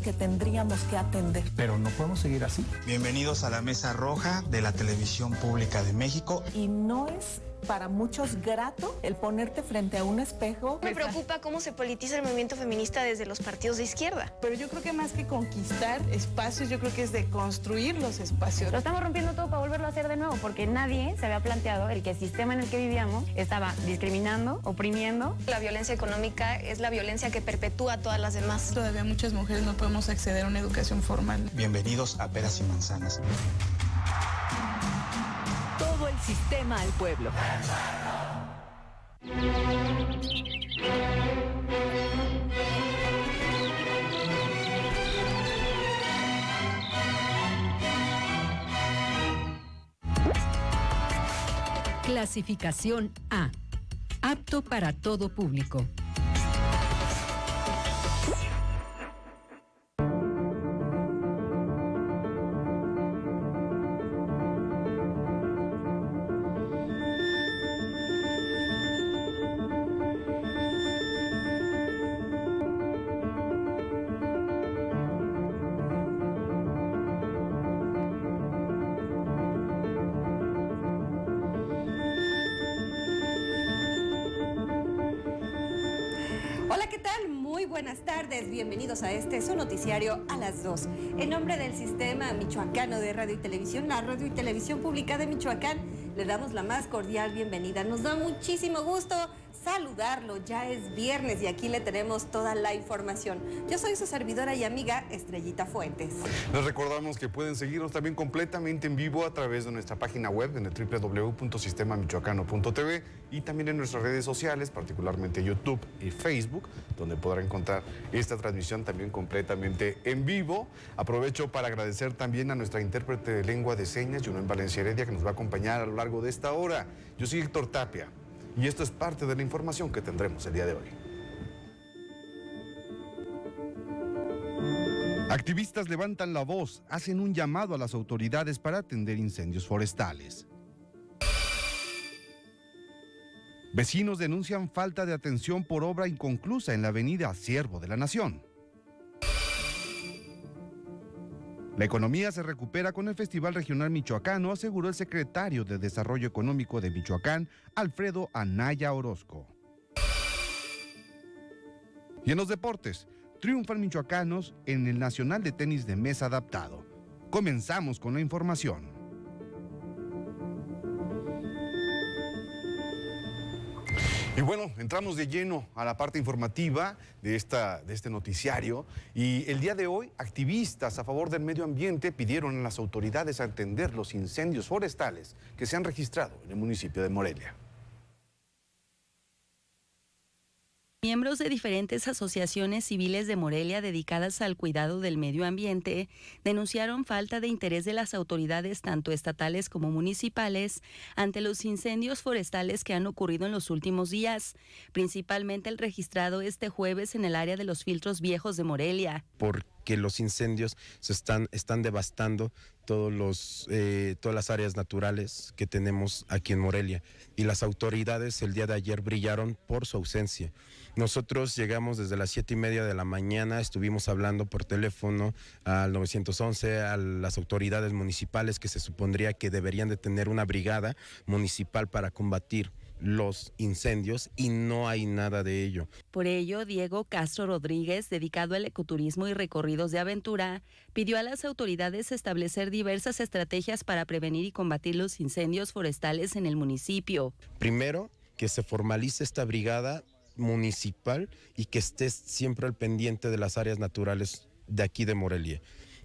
que tendríamos que atender. Pero no podemos seguir así. Bienvenidos a la Mesa Roja de la Televisión Pública de México. Y no es para muchos grato el ponerte frente a un espejo. Me preocupa cómo se politiza el movimiento feminista desde los partidos de izquierda. Pero yo creo que más que conquistar espacios, yo creo que es de construir los espacios. Lo estamos rompiendo todo para volverlo a hacer de nuevo, porque nadie se había planteado el que el sistema en el que vivíamos estaba discriminando, oprimiendo. La violencia económica es la violencia que perpetúa todas las demás. Todavía muchas mujeres no podemos acceder a una educación formal. Bienvenidos a Peras y Manzanas. Todo el sistema al pueblo. Clasificación A. Apto para todo público. Buenas tardes, bienvenidos a su noticiario a las 2. En nombre del Sistema Michoacano de Radio y Televisión, la Radio y Televisión Pública de Michoacán, le damos la más cordial bienvenida. Nos da muchísimo gusto saludarlo, ya es viernes y aquí le tenemos toda la información. Yo soy su servidora y amiga Estrellita Fuentes. Les recordamos que pueden seguirnos también completamente en vivo a través de nuestra página web en el www.sistemamichoacano.tv y también en nuestras redes sociales, particularmente YouTube y Facebook, donde podrá encontrar esta transmisión también completamente en vivo. Aprovecho para agradecer también a nuestra intérprete de lengua de señas, Junuen Valencia Heredia, que nos va a acompañar a lo largo de esta hora. Yo soy Héctor Tapia. Y esto es parte de la información que tendremos el día de hoy. Activistas levantan la voz, hacen un llamado a las autoridades para atender incendios forestales. Vecinos denuncian falta de atención por obra inconclusa en la avenida Siervo de la Nación. La economía se recupera con el Festival Regional Michoacano, aseguró el secretario de Desarrollo Económico de Michoacán, Alfredo Anaya Orozco. Y en los deportes, triunfan michoacanos en el Nacional de Tenis de Mesa Adaptado. Comenzamos con la información. Y bueno, entramos de lleno a la parte informativa de este noticiario y el día de hoy activistas a favor del medio ambiente pidieron a las autoridades atender los incendios forestales que se han registrado en el municipio de Morelia. Miembros de diferentes asociaciones civiles de Morelia dedicadas al cuidado del medio ambiente denunciaron falta de interés de las autoridades tanto estatales como municipales ante los incendios forestales que han ocurrido en los últimos días, principalmente el registrado este jueves en el área de los Filtros Viejos de Morelia. Porque los incendios están devastando todas las áreas naturales que tenemos aquí en Morelia y las autoridades el día de ayer brillaron por su ausencia. Nosotros llegamos desde las 7:30 de la mañana, estuvimos hablando por teléfono al 911, a las autoridades municipales que se supondría que deberían de tener una brigada municipal para combatir los incendios y no hay nada de ello. Por ello, Diego Castro Rodríguez, dedicado al ecoturismo y recorridos de aventura, pidió a las autoridades establecer diversas estrategias para prevenir y combatir los incendios forestales en el municipio. Primero, que se formalice esta brigada municipal y que esté siempre al pendiente de las áreas naturales de aquí de Morelia,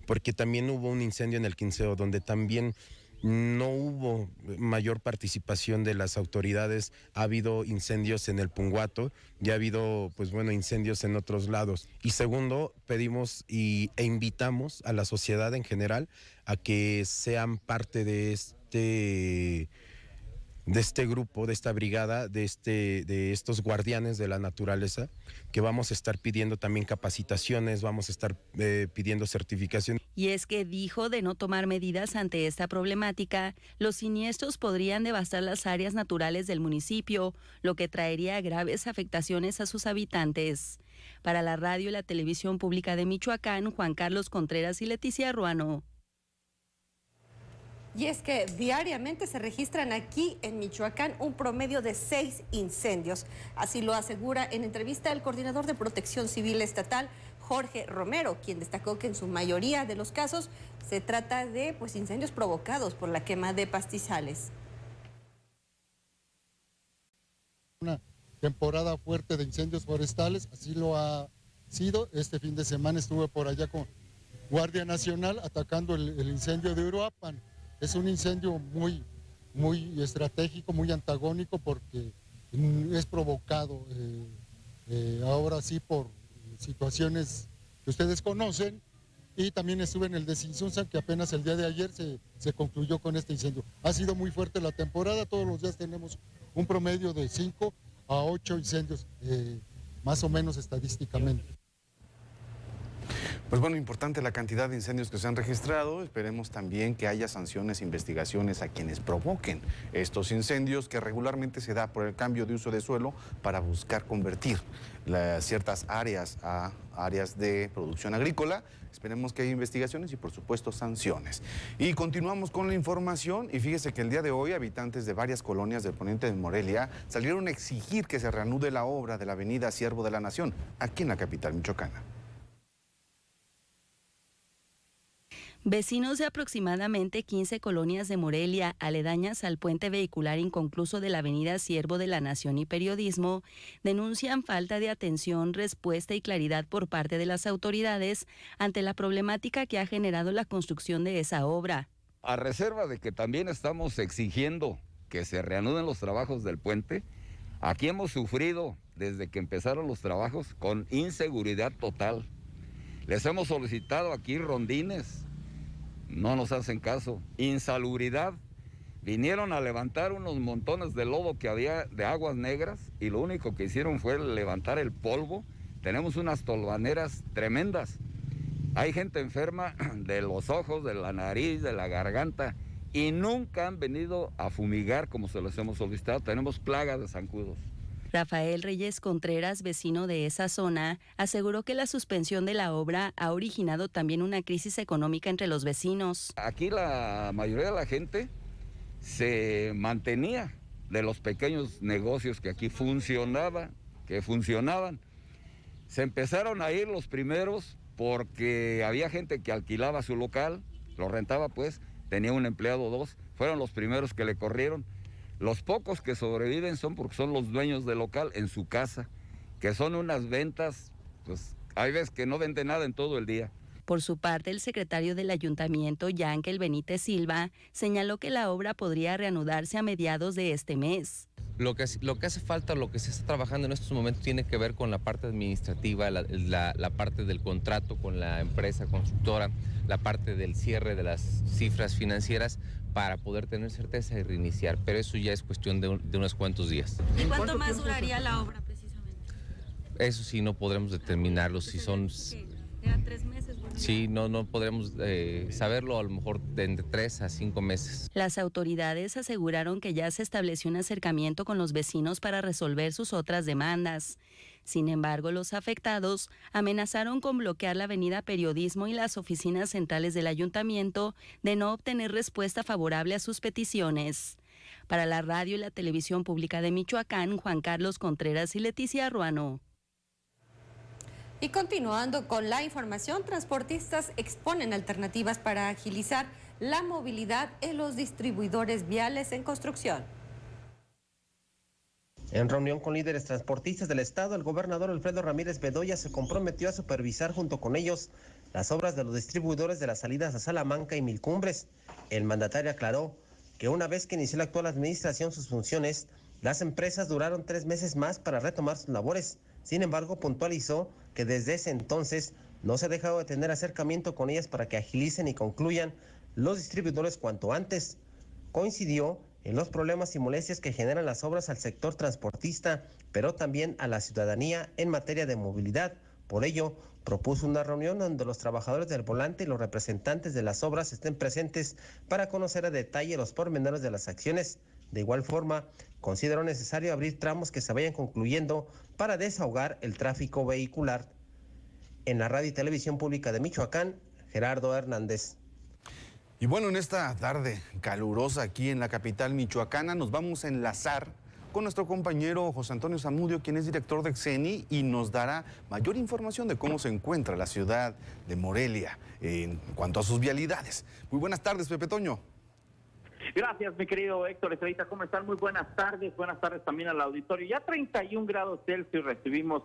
porque también hubo un incendio en el Quinceo donde también no hubo mayor participación de las autoridades. Ha habido incendios en el Punguato y ha habido incendios en otros lados. Y segundo, pedimos e invitamos a la sociedad en general a que sean parte de este grupo, de esta brigada, de estos guardianes de la naturaleza, que vamos a estar pidiendo también capacitaciones, vamos a estar pidiendo certificación. Y es que dijo, de no tomar medidas ante esta problemática, los siniestros podrían devastar las áreas naturales del municipio, lo que traería graves afectaciones a sus habitantes. Para la radio y la televisión pública de Michoacán, Juan Carlos Contreras y Leticia Ruano. Y es que diariamente se registran aquí en Michoacán un promedio de 6 incendios. Así lo asegura en entrevista el coordinador de Protección Civil Estatal, Jorge Romero, quien destacó que en su mayoría de los casos se trata de incendios provocados por la quema de pastizales. Una temporada fuerte de incendios forestales, así lo ha sido. Este fin de semana estuve por allá con Guardia Nacional atacando el incendio de Uruapan. Es un incendio muy estratégico, muy antagónico, porque es provocado ahora sí por situaciones que ustedes conocen, y también estuve en el de Sinsunza, que apenas el día de ayer se concluyó con este incendio. Ha sido muy fuerte la temporada, todos los días tenemos un promedio de 5 a 8 incendios, más o menos estadísticamente. Pues bueno, importante la cantidad de incendios que se han registrado. Esperemos también que haya sanciones, investigaciones a quienes provoquen estos incendios, que regularmente se da por el cambio de uso de suelo para buscar convertir ciertas áreas a áreas de producción agrícola. Esperemos que haya investigaciones y, por supuesto, sanciones. Y continuamos con la información. Y fíjese que el día de hoy, habitantes de varias colonias del poniente de Morelia salieron a exigir que se reanude la obra de la avenida Siervo de la Nación, aquí en la capital michoacana. Vecinos de aproximadamente 15 colonias de Morelia, aledañas al puente vehicular inconcluso de la avenida Siervo de la Nación y Periodismo, denuncian falta de atención, respuesta y claridad por parte de las autoridades ante la problemática que ha generado la construcción de esa obra. A reserva de que también estamos exigiendo que se reanuden los trabajos del puente, aquí hemos sufrido desde que empezaron los trabajos con inseguridad total. Les hemos solicitado aquí rondines, no nos hacen caso. Insalubridad, vinieron a levantar unos montones de lodo que había de aguas negras y lo único que hicieron fue levantar el polvo. Tenemos unas tolvaneras tremendas. Hay gente enferma de los ojos, de la nariz, de la garganta y nunca han venido a fumigar como se los hemos solicitado. Tenemos plagas de zancudos. Rafael Reyes Contreras, vecino de esa zona, aseguró que la suspensión de la obra ha originado también una crisis económica entre los vecinos. Aquí la mayoría de la gente se mantenía de los pequeños negocios que aquí funcionaban. Se empezaron a ir los primeros porque había gente que alquilaba su local, lo rentaba tenía un empleado o dos, fueron los primeros que le corrieron. Los pocos que sobreviven son porque son los dueños del local en su casa, que son unas ventas, hay veces que no venden nada en todo el día. Por su parte, el secretario del ayuntamiento, Yankel Benítez Silva, señaló que la obra podría reanudarse a mediados de este mes. Lo que hace falta, lo que se está trabajando en estos momentos tiene que ver con la parte administrativa, la parte del contrato con la empresa constructora, la parte del cierre de las cifras financieras para poder tener certeza y reiniciar, pero eso ya es cuestión de unos cuantos días. ¿Y cuánto más duraría la obra precisamente? Eso sí no podremos determinarlo, si son... ¿Eran 3 meses? Sí, no podremos saberlo, a lo mejor de entre 3 a 5 meses. Las autoridades aseguraron que ya se estableció un acercamiento con los vecinos para resolver sus otras demandas. Sin embargo, los afectados amenazaron con bloquear la avenida Periodismo y las oficinas centrales del ayuntamiento de no obtener respuesta favorable a sus peticiones. Para la radio y la televisión pública de Michoacán, Juan Carlos Contreras y Leticia Ruano. Y continuando con la información, transportistas exponen alternativas para agilizar la movilidad en los distribuidores viales en construcción. En reunión con líderes transportistas del estado, el gobernador Alfredo Ramírez Bedoya se comprometió a supervisar junto con ellos las obras de los distribuidores de las salidas a Salamanca y Milcumbres. El mandatario aclaró que una vez que inició la actual administración sus funciones, las empresas duraron 3 meses más para retomar sus labores. Sin embargo, puntualizó que desde ese entonces no se ha dejado de tener acercamiento con ellas para que agilicen y concluyan los distribuidores cuanto antes. Coincidió en los problemas y molestias que generan las obras al sector transportista, pero también a la ciudadanía en materia de movilidad. Por ello, propuso una reunión donde los trabajadores del volante y los representantes de las obras estén presentes para conocer a detalle los pormenores de las acciones. De igual forma, consideró necesario abrir tramos que se vayan concluyendo para desahogar el tráfico vehicular. En la Radio y Televisión Pública de Michoacán, Gerardo Hernández. Y bueno, en esta tarde calurosa aquí en la capital michoacana nos vamos a enlazar con nuestro compañero José Antonio Zamudio, quien es director de XENI y nos dará mayor información de cómo se encuentra la ciudad de Morelia en cuanto a sus vialidades. Muy buenas tardes, Pepe Toño. Gracias, mi querido Héctor Estrella. ¿Cómo están? Muy buenas tardes también al auditorio. Ya 31 grados Celsius recibimos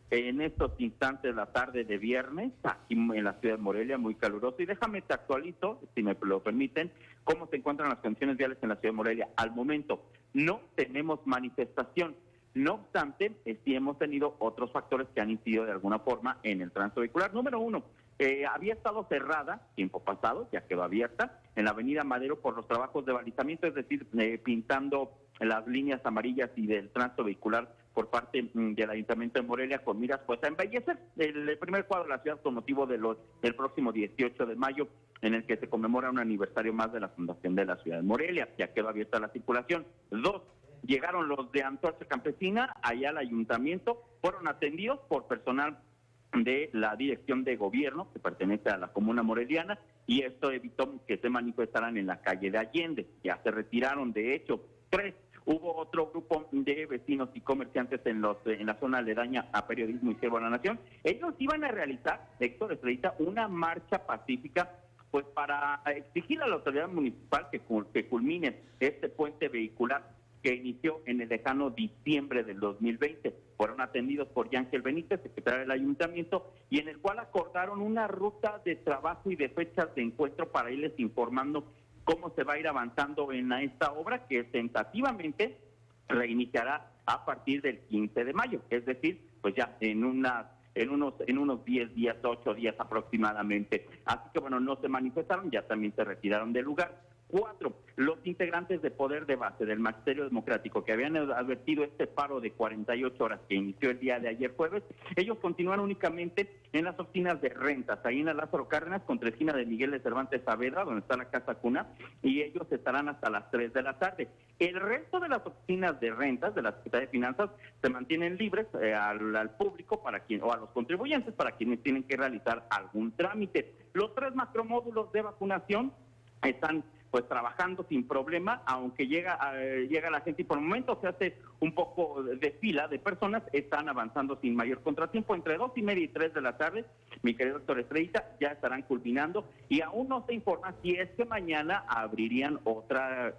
en estos instantes la tarde de viernes, aquí en la ciudad de Morelia, muy caluroso. Y déjame te actualizo, si me lo permiten, cómo se encuentran las condiciones viales en la ciudad de Morelia. Al momento no tenemos manifestación. No obstante, sí hemos tenido otros factores que han incidido de alguna forma en el tránsito vehicular. Número uno, había estado cerrada, tiempo pasado, ya quedó abierta, en la avenida Madero por los trabajos de balizamiento, es decir, pintando las líneas amarillas y del tránsito vehicular por parte del Ayuntamiento de Morelia con miras pues a embellecer el primer cuadro de la ciudad con motivo del próximo 18 de mayo, en el que se conmemora un aniversario más de la fundación de la ciudad de Morelia. Ya quedó abierta la circulación. 2, llegaron los de Antorcha Campesina allá al ayuntamiento, fueron atendidos por personal de la Dirección de Gobierno, que pertenece a la comuna moreliana, y esto evitó que se manifestaran en la calle de Allende. Ya se retiraron, de hecho. 3, hubo otro grupo de vecinos y comerciantes en la zona aledaña a Periodismo y Siervo de la Nación. Ellos iban a realizar, Héctor Estrella, una marcha pacífica pues para exigir a la autoridad municipal que culmine este puente vehicular que inició en el lejano diciembre del 2020. Fueron atendidos por Yángel Benítez, secretario del ayuntamiento, y en el cual acordaron una ruta de trabajo y de fechas de encuentro para irles informando cómo se va a ir avanzando en esta obra, que tentativamente reiniciará a partir del 15 de mayo, es decir, pues ya en unos 10 días, 8 días aproximadamente. Así que bueno, no se manifestaron, ya también se retiraron del lugar. 4, los integrantes de Poder de Base del Magisterio Democrático que habían advertido este paro de 48 horas que inició el día de ayer jueves, ellos continúan únicamente en las oficinas de rentas, ahí en la Lázaro Cárdenas, contra esquina de Miguel de Cervantes Saavedra, donde está la Casa Cuna, y ellos estarán hasta las 3 de la tarde. El resto de las oficinas de rentas de la Secretaría de Finanzas se mantienen libres al público o a los contribuyentes para quienes tienen que realizar algún trámite. Los 3 macromódulos de vacunación están pues trabajando sin problema, aunque llega la gente y por el momento se hace un poco de fila de personas, están avanzando sin mayor contratiempo. Entre 2:30 y 3 de la tarde, mi querido doctor Estrella, ya estarán culminando y aún no se informa si es que mañana abrirían otra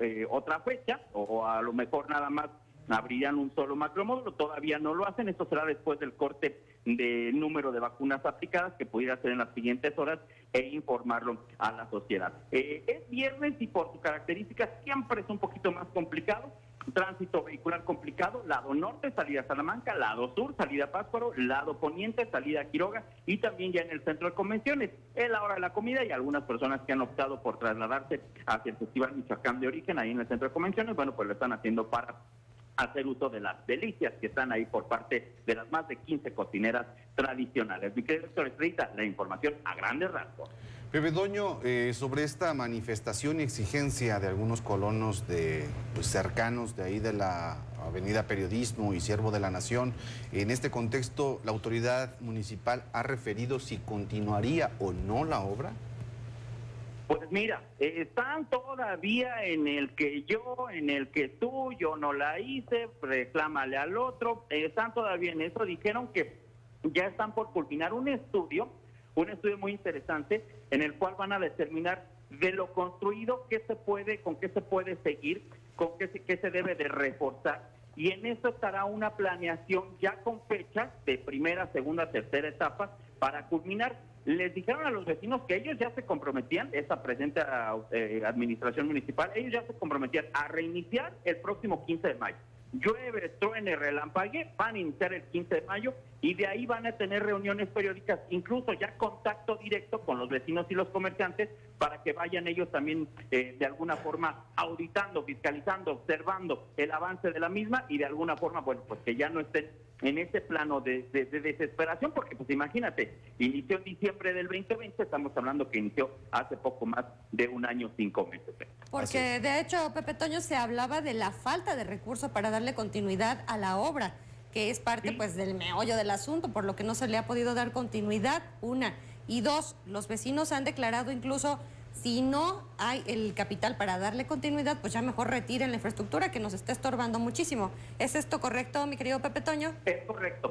fecha o a lo mejor nada más abrirían un solo macromódulo. Todavía no lo hacen, esto será después del corte de número de vacunas aplicadas que pudiera ser en las siguientes horas e informarlo a la sociedad. Es viernes y por sus características siempre es un poquito más complicado. Tránsito vehicular complicado, lado norte, salida a Salamanca, lado sur, salida a Pátzcuaro, lado poniente, salida a Quiroga y también ya en el centro de convenciones. Es la hora de la comida y algunas personas que han optado por trasladarse hacia el Festival Michoacán de Origen, ahí en el centro de convenciones, bueno, pues lo están haciendo para hacer uso de las delicias que están ahí por parte de las más de 15 cocineras tradicionales. Mi querido doctor Estrella, la información a grandes rasgos. Pepe Toño, sobre esta manifestación y exigencia de algunos colonos cercanos de ahí de la avenida Periodismo y Siervo de la Nación, en este contexto, ¿la autoridad municipal ha referido si continuaría o no la obra? Pues mira, están todavía en el que tú, yo no la hice, reclámale al otro, están todavía en eso. Dijeron que ya están por culminar un estudio muy interesante en el cual van a determinar de lo construido con qué se puede seguir, con qué se debe de reforzar, y en eso estará una planeación ya con fechas de primera, segunda, tercera etapa para culminar. Les dijeron a los vecinos que ellos ya se comprometían, esa presente administración municipal, ellos ya se comprometían a reiniciar el próximo 15 de mayo. Llueve, truene, relampague, van a iniciar el 15 de mayo y de ahí van a tener reuniones periódicas, incluso ya contacto directo con los vecinos y los comerciantes para que vayan ellos también de alguna forma auditando, fiscalizando, observando el avance de la misma y de alguna forma, bueno, pues que ya no estén en ese plano de desesperación, porque pues imagínate, inició en diciembre del 2020, estamos hablando que inició hace poco más de un año, 5 meses. Porque de hecho, Pepe Toño, se hablaba de la falta de recursos para darle continuidad a la obra. que es parte pues del meollo del asunto, por lo que no se le ha podido dar continuidad, una. Y dos, los vecinos han declarado incluso, si no hay el capital para darle continuidad, pues ya mejor retiren la infraestructura que nos está estorbando muchísimo. ¿Es esto correcto, mi querido Pepe Toño? Es correcta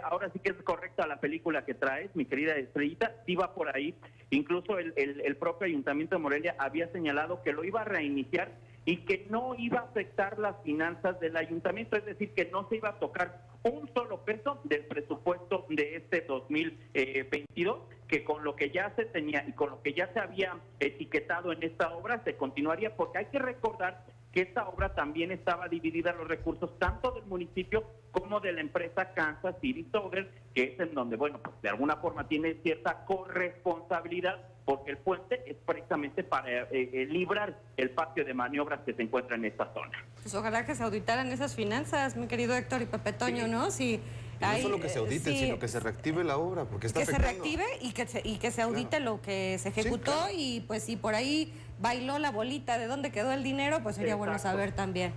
ahora sí que es correcta la película que traes, mi querida Estrellita, sí va por ahí. Incluso el propio Ayuntamiento de Morelia había señalado que lo iba a reiniciar y que no iba a afectar las finanzas del ayuntamiento, es decir, que no se iba a tocar un solo peso del presupuesto de este 2022, que con lo que ya se tenía y con lo que ya se había etiquetado en esta obra se continuaría, porque hay que recordar que esta obra también estaba dividida los recursos tanto del municipio como de la empresa Kansas City Southern, que es en donde, bueno, pues de alguna forma tiene cierta corresponsabilidad, porque el puente es precisamente para librar el patio de maniobras que se encuentra en esta zona. Pues ojalá que se auditaran esas finanzas, mi querido Héctor y Pepe Toño, sí. ¿No? Si no solo que se auditen, sino que se reactive la obra, porque está afectando. Que se reactive y que se audite lo que se ejecutó, sí, claro. Y pues si por ahí bailó la bolita de dónde quedó el dinero, pues sería bueno saber también.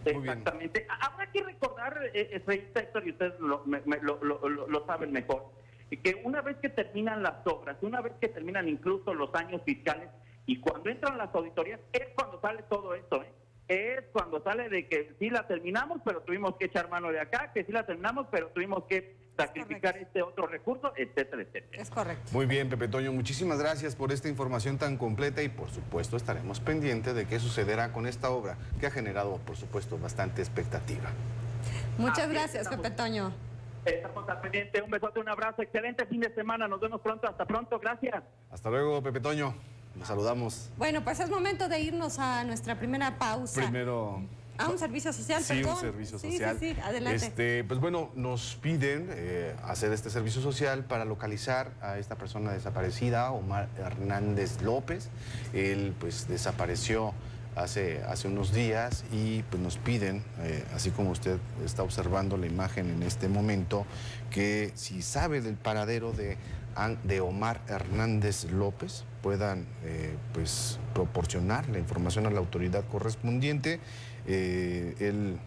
Exactamente. Habrá que recordar, Héctor, y ustedes lo saben mejor, que una vez que terminan las obras, una vez que terminan incluso los años fiscales, y cuando entran las auditorías, es cuando sale todo esto, es cuando sale de que sí la terminamos, pero tuvimos que echar mano de acá, que sí la terminamos, pero tuvimos que sacrificar este otro recurso, etcétera, etcétera. Es correcto. Muy bien, Pepe Toño, muchísimas gracias por esta información tan completa y por supuesto estaremos pendientes de qué sucederá con esta obra que ha generado, por supuesto, bastante expectativa. Muchas gracias, Pepe Toño. Estamos al pendiente, un besote, un abrazo, excelente fin de semana, nos vemos pronto, hasta pronto, gracias. Hasta luego, Pepe Toño, nos saludamos. Bueno, pues es momento de irnos a nuestra primera pausa. Primero... A un servicio social, sí, perdón. Un servicio social. Sí, adelante. Pues bueno, nos piden hacer este servicio social para localizar a esta persona desaparecida, Omar Hernández López. Él pues desapareció hace unos días y pues nos piden, así como usted está observando la imagen en este momento, que si sabe del paradero de Omar Hernández López, puedan pues proporcionar la información a la autoridad correspondiente. Él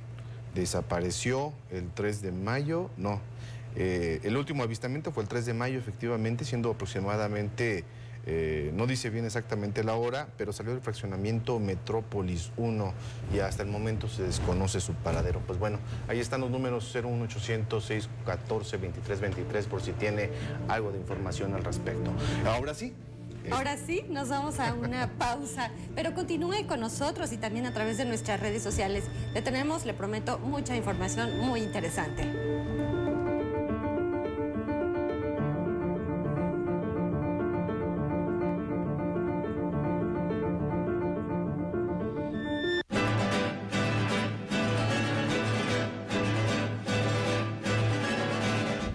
desapareció el 3 de mayo, el último avistamiento fue el 3 de mayo efectivamente, siendo aproximadamente, no dice bien exactamente la hora, pero salió del fraccionamiento Metrópolis 1 y hasta el momento se desconoce su paradero. Pues bueno, ahí están los números 01800-614-2323 por si tiene algo de información al respecto. Ahora sí. Ahora sí, nos vamos a una pausa, pero continúe con nosotros y también a través de nuestras redes sociales. Le tenemos, le prometo, mucha información muy interesante.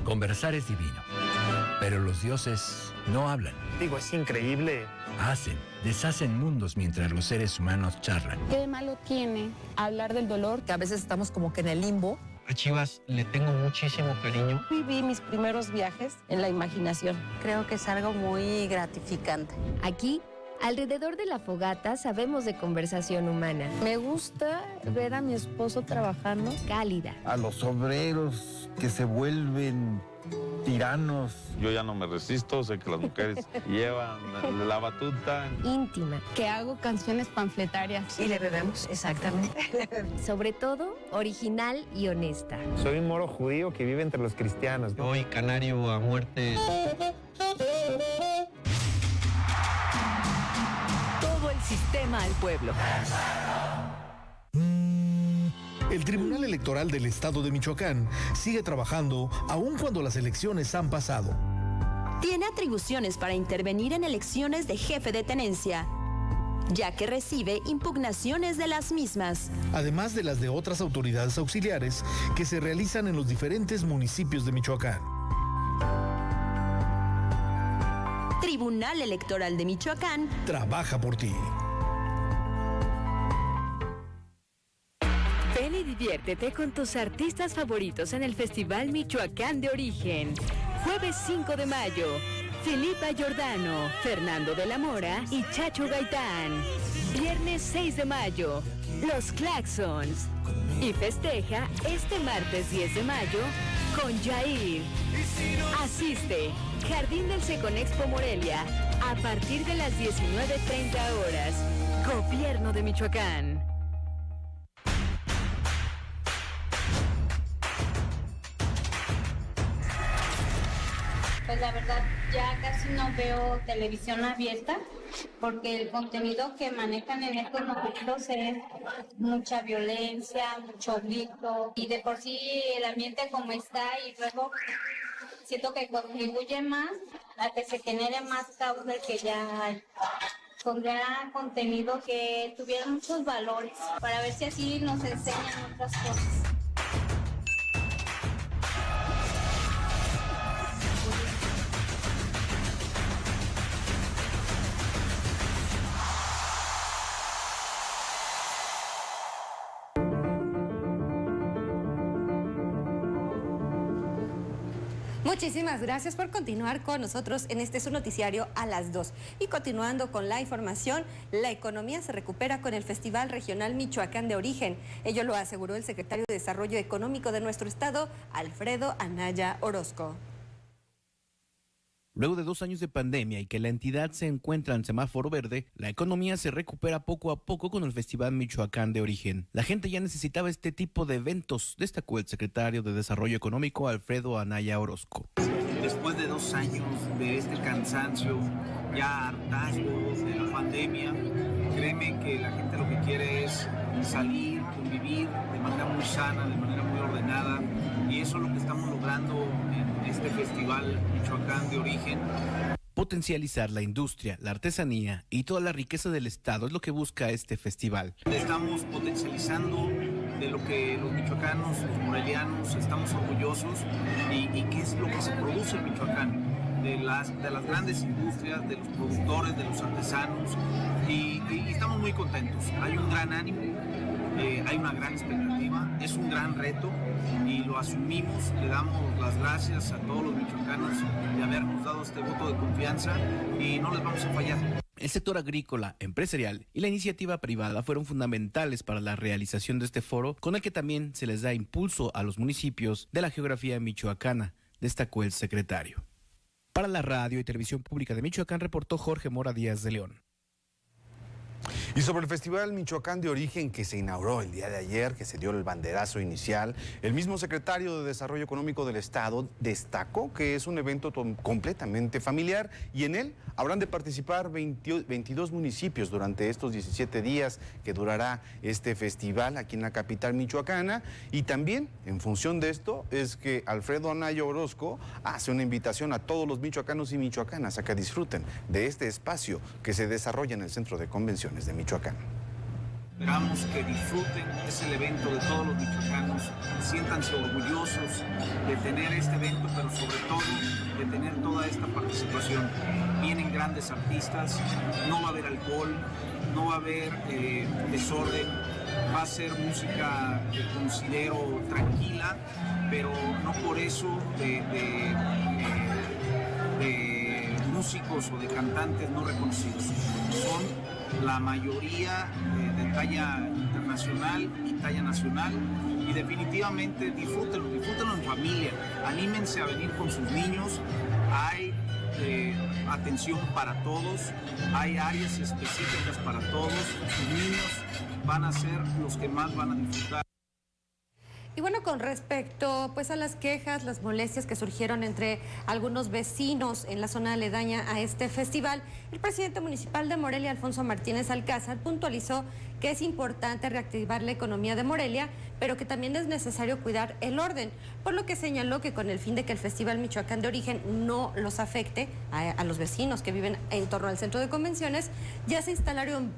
Conversar es divino, pero los dioses no hablan. Digo, es increíble. Hacen, deshacen mundos mientras los seres humanos charlan. ¿Qué de malo tiene hablar del dolor? Que a veces estamos como que en el limbo. A Chivas le tengo muchísimo cariño. Viví mis primeros viajes en la imaginación. Creo que es algo muy gratificante. Aquí, alrededor de la fogata, sabemos de conversación humana. Me gusta ver a mi esposo trabajando. Cálida. A los obreros que se vuelven tiranos. Yo ya no me resisto, sé que las mujeres llevan la batuta. Íntima. Que hago canciones panfletarias. Y le bebemos, exactamente. Sobre todo, original y honesta. Soy un moro judío que vive entre los cristianos. Soy canario a muerte. Todo el sistema al pueblo. El Tribunal Electoral del Estado de Michoacán sigue trabajando aun cuando las elecciones han pasado. Tiene atribuciones para intervenir en elecciones de jefe de tenencia, ya que recibe impugnaciones de las mismas. Además de las de otras autoridades auxiliares que se realizan en los diferentes municipios de Michoacán. Tribunal Electoral de Michoacán trabaja por ti. Ven y diviértete con tus artistas favoritos en el Festival Michoacán de Origen. Jueves 5 de mayo, Filipa Giordano, Fernando de la Mora y Chacho Gaitán. Viernes 6 de mayo, Los Claxons. Y festeja este martes 10 de mayo con Yair. Asiste, Jardín del Seconexpo Morelia, a partir de las 19:30 horas. Gobierno de Michoacán. Pues la verdad ya casi no veo televisión abierta porque el contenido que manejan en estos momentos es mucha violencia, mucho grito y de por sí el ambiente como está y luego siento que contribuye más a que se genere más caos del que ya hay. Pondría contenido que tuviera muchos valores para ver si así nos enseñan otras cosas. Muchísimas gracias por continuar con nosotros en este su noticiario a las 2. Y continuando con la información, la economía se recupera con el Festival Regional Michoacán de Origen. Ello lo aseguró el secretario de Desarrollo Económico de nuestro estado, Alfredo Anaya Orozco. Luego de 2 años de pandemia y que la entidad se encuentra en semáforo verde, la economía se recupera poco a poco con el Festival Michoacán de Origen. La gente ya necesitaba este tipo de eventos, destacó el secretario de Desarrollo Económico, Alfredo Anaya Orozco. Después de 2 años de este cansancio, ya hartazgo de la pandemia, créeme que la gente lo que quiere es salir, convivir de manera muy sana, de manera muy ordenada, y eso es lo que estamos logrando en este Festival Michoacán de Origen. Potencializar la industria, la artesanía y toda la riqueza del estado es lo que busca este festival. Estamos potencializando de lo que los michoacanos, los morelianos, estamos orgullosos y qué es lo que se produce en Michoacán, de las grandes industrias, de los productores, de los artesanos, y estamos muy contentos. Hay un gran ánimo, hay una gran expectativa, es un gran reto y lo asumimos. Le damos las gracias a todos los michoacanos de habernos dado este voto de confianza y no les vamos a fallar. El sector agrícola, empresarial y la iniciativa privada fueron fundamentales para la realización de este foro, con el que también se les da impulso a los municipios de la geografía michoacana, destacó el secretario. Para la Radio y Televisión Pública de Michoacán reportó Jorge Mora Díaz de León. Y sobre el Festival Michoacán de Origen que se inauguró el día de ayer, que se dio el banderazo inicial, el mismo secretario de Desarrollo Económico del Estado destacó que es un evento completamente familiar y en él habrán de participar 22 municipios durante estos 17 días que durará este festival aquí en la capital michoacana. Y también, en función de esto, es que Alfredo Anaya Orozco hace una invitación a todos los michoacanos y michoacanas a que disfruten de este espacio que se desarrolla en el Centro de Convenciones de Michoacán. Esperamos que disfruten, es el evento de todos los michoacanos, siéntanse orgullosos de tener este evento, pero sobre todo de tener toda esta participación. Vienen grandes artistas, no va a haber alcohol, no va a haber desorden, va a ser música que considero tranquila, pero no por eso de músicos o de cantantes no reconocidos. Son la mayoría de talla internacional y talla nacional y definitivamente disfrútenlo en familia, anímense a venir con sus niños, hay atención para todos, hay áreas específicas para todos, sus niños van a ser los que más van a disfrutar. Y bueno, con respecto pues a las quejas, las molestias que surgieron entre algunos vecinos en la zona aledaña a este festival, el presidente municipal de Morelia, Alfonso Martínez Alcázar, puntualizó que es importante reactivar la economía de Morelia, pero que también es necesario cuidar el orden, por lo que señaló que con el fin de que el Festival Michoacán de Origen no los afecte a los vecinos que viven en torno al centro de convenciones, ya se instalaron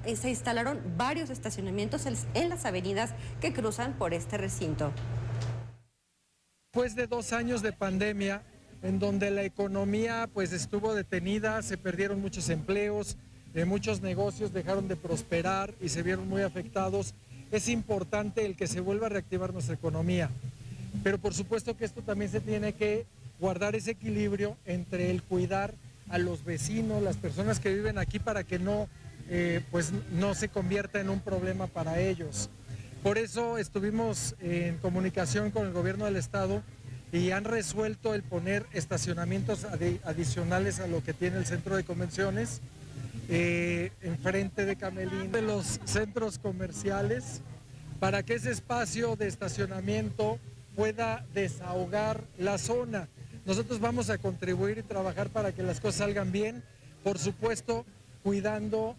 varios estacionamientos en las avenidas que cruzan por este recinto. Después de 2 años de pandemia, en donde la economía pues estuvo detenida, se perdieron muchos empleos, muchos negocios dejaron de prosperar y se vieron muy afectados, es importante el que se vuelva a reactivar nuestra economía. Pero por supuesto que esto también se tiene que guardar ese equilibrio entre el cuidar a los vecinos, las personas que viven aquí, para que no se convierta en un problema para ellos. Por eso estuvimos en comunicación con el gobierno del estado y han resuelto el poner estacionamientos adicionales a lo que tiene el centro de convenciones, enfrente de Camelín, de los centros comerciales, para que ese espacio de estacionamiento pueda desahogar la zona. Nosotros vamos a contribuir y trabajar para que las cosas salgan bien, por supuesto, cuidando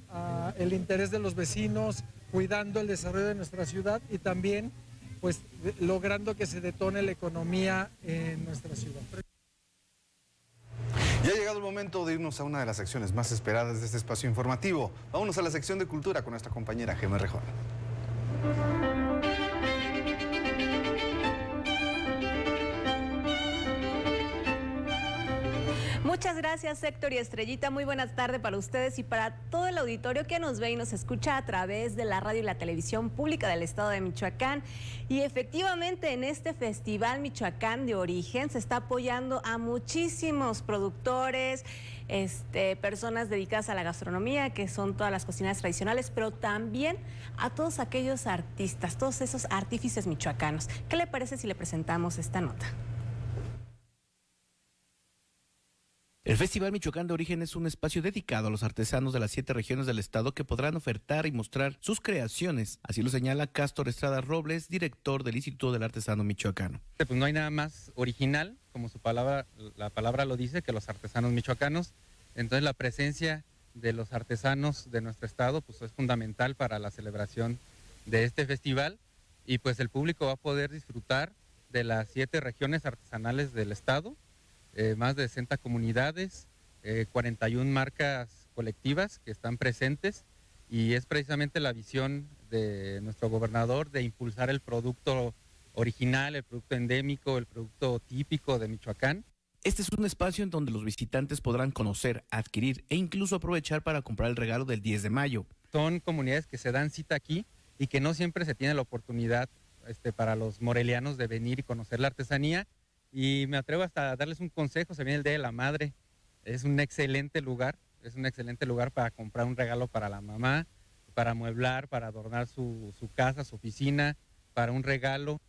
el interés de los vecinos, cuidando el desarrollo de nuestra ciudad y también pues logrando que se detone la economía en nuestra ciudad. Ya ha llegado el momento de irnos a una de las secciones más esperadas de este espacio informativo. Vámonos a la sección de cultura con nuestra compañera Gemma Rejón. Muchas gracias, Héctor y Estrellita. Muy buenas tardes para ustedes y para todo el auditorio que nos ve y nos escucha a través de la radio y la televisión pública del estado de Michoacán. Y efectivamente en este Festival Michoacán de Origen se está apoyando a muchísimos productores, personas dedicadas a la gastronomía, que son todas las cocinas tradicionales, pero también a todos aquellos artistas, todos esos artífices michoacanos. ¿Qué le parece si le presentamos esta nota? El Festival Michoacán de Origen es un espacio dedicado a los artesanos de las 7 regiones del estado que podrán ofertar y mostrar sus creaciones. Así lo señala Cástor Estrada Robles, director del Instituto del Artesano Michoacano. Pues no hay nada más original, como la palabra lo dice, que los artesanos michoacanos. Entonces la presencia de los artesanos de nuestro estado pues es fundamental para la celebración de este festival y pues el público va a poder disfrutar de las 7 regiones artesanales del estado. Más de 60 comunidades, 41 marcas colectivas que están presentes y es precisamente la visión de nuestro gobernador de impulsar el producto original, el producto endémico, el producto típico de Michoacán. Este es un espacio en donde los visitantes podrán conocer, adquirir e incluso aprovechar para comprar el regalo del 10 de mayo. Son comunidades que se dan cita aquí y que no siempre se tiene la oportunidad para los morelianos de venir y conocer la artesanía. Y me atrevo hasta a darles un consejo, se viene el Día de la Madre, es un excelente lugar para comprar un regalo para la mamá, para amueblar, para adornar su casa, su oficina, para un regalo.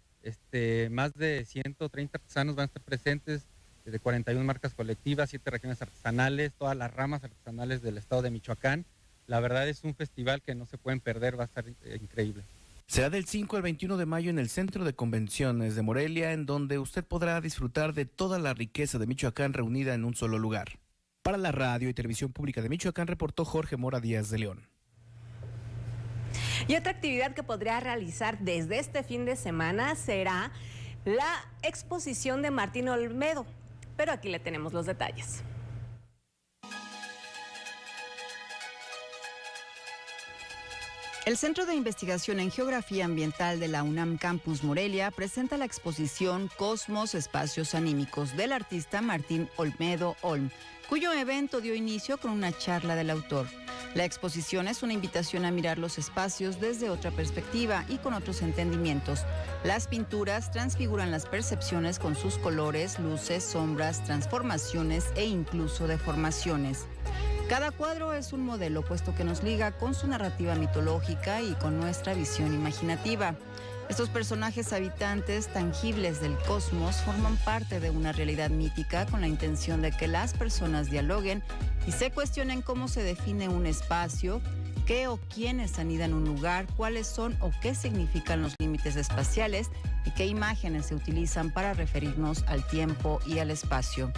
Más de 130 artesanos van a estar presentes, de 41 marcas colectivas, 7 regiones artesanales, todas las ramas artesanales del estado de Michoacán. La verdad es un festival que no se pueden perder, va a estar increíble. Será del 5 al 21 de mayo en el Centro de Convenciones de Morelia, en donde usted podrá disfrutar de toda la riqueza de Michoacán reunida en un solo lugar. Para la radio y televisión pública de Michoacán reportó Jorge Mora Díaz de León. Y otra actividad que podría realizar desde este fin de semana será la exposición de Martín Olmedo, pero aquí le tenemos los detalles. El Centro de Investigación en Geografía Ambiental de la UNAM Campus Morelia presenta la exposición Cosmos, Espacios Anímicos del artista Martín Olmedo Olm, cuyo evento dio inicio con una charla del autor. La exposición es una invitación a mirar los espacios desde otra perspectiva y con otros entendimientos. Las pinturas transfiguran las percepciones con sus colores, luces, sombras, transformaciones e incluso deformaciones. Cada cuadro es un modelo, puesto que nos liga con su narrativa mitológica y con nuestra visión imaginativa. Estos personajes habitantes tangibles del cosmos forman parte de una realidad mítica con la intención de que las personas dialoguen y se cuestionen cómo se define un espacio, qué o quiénes anidan un lugar, cuáles son o qué significan los límites espaciales y qué imágenes se utilizan para referirnos al tiempo y al espacio.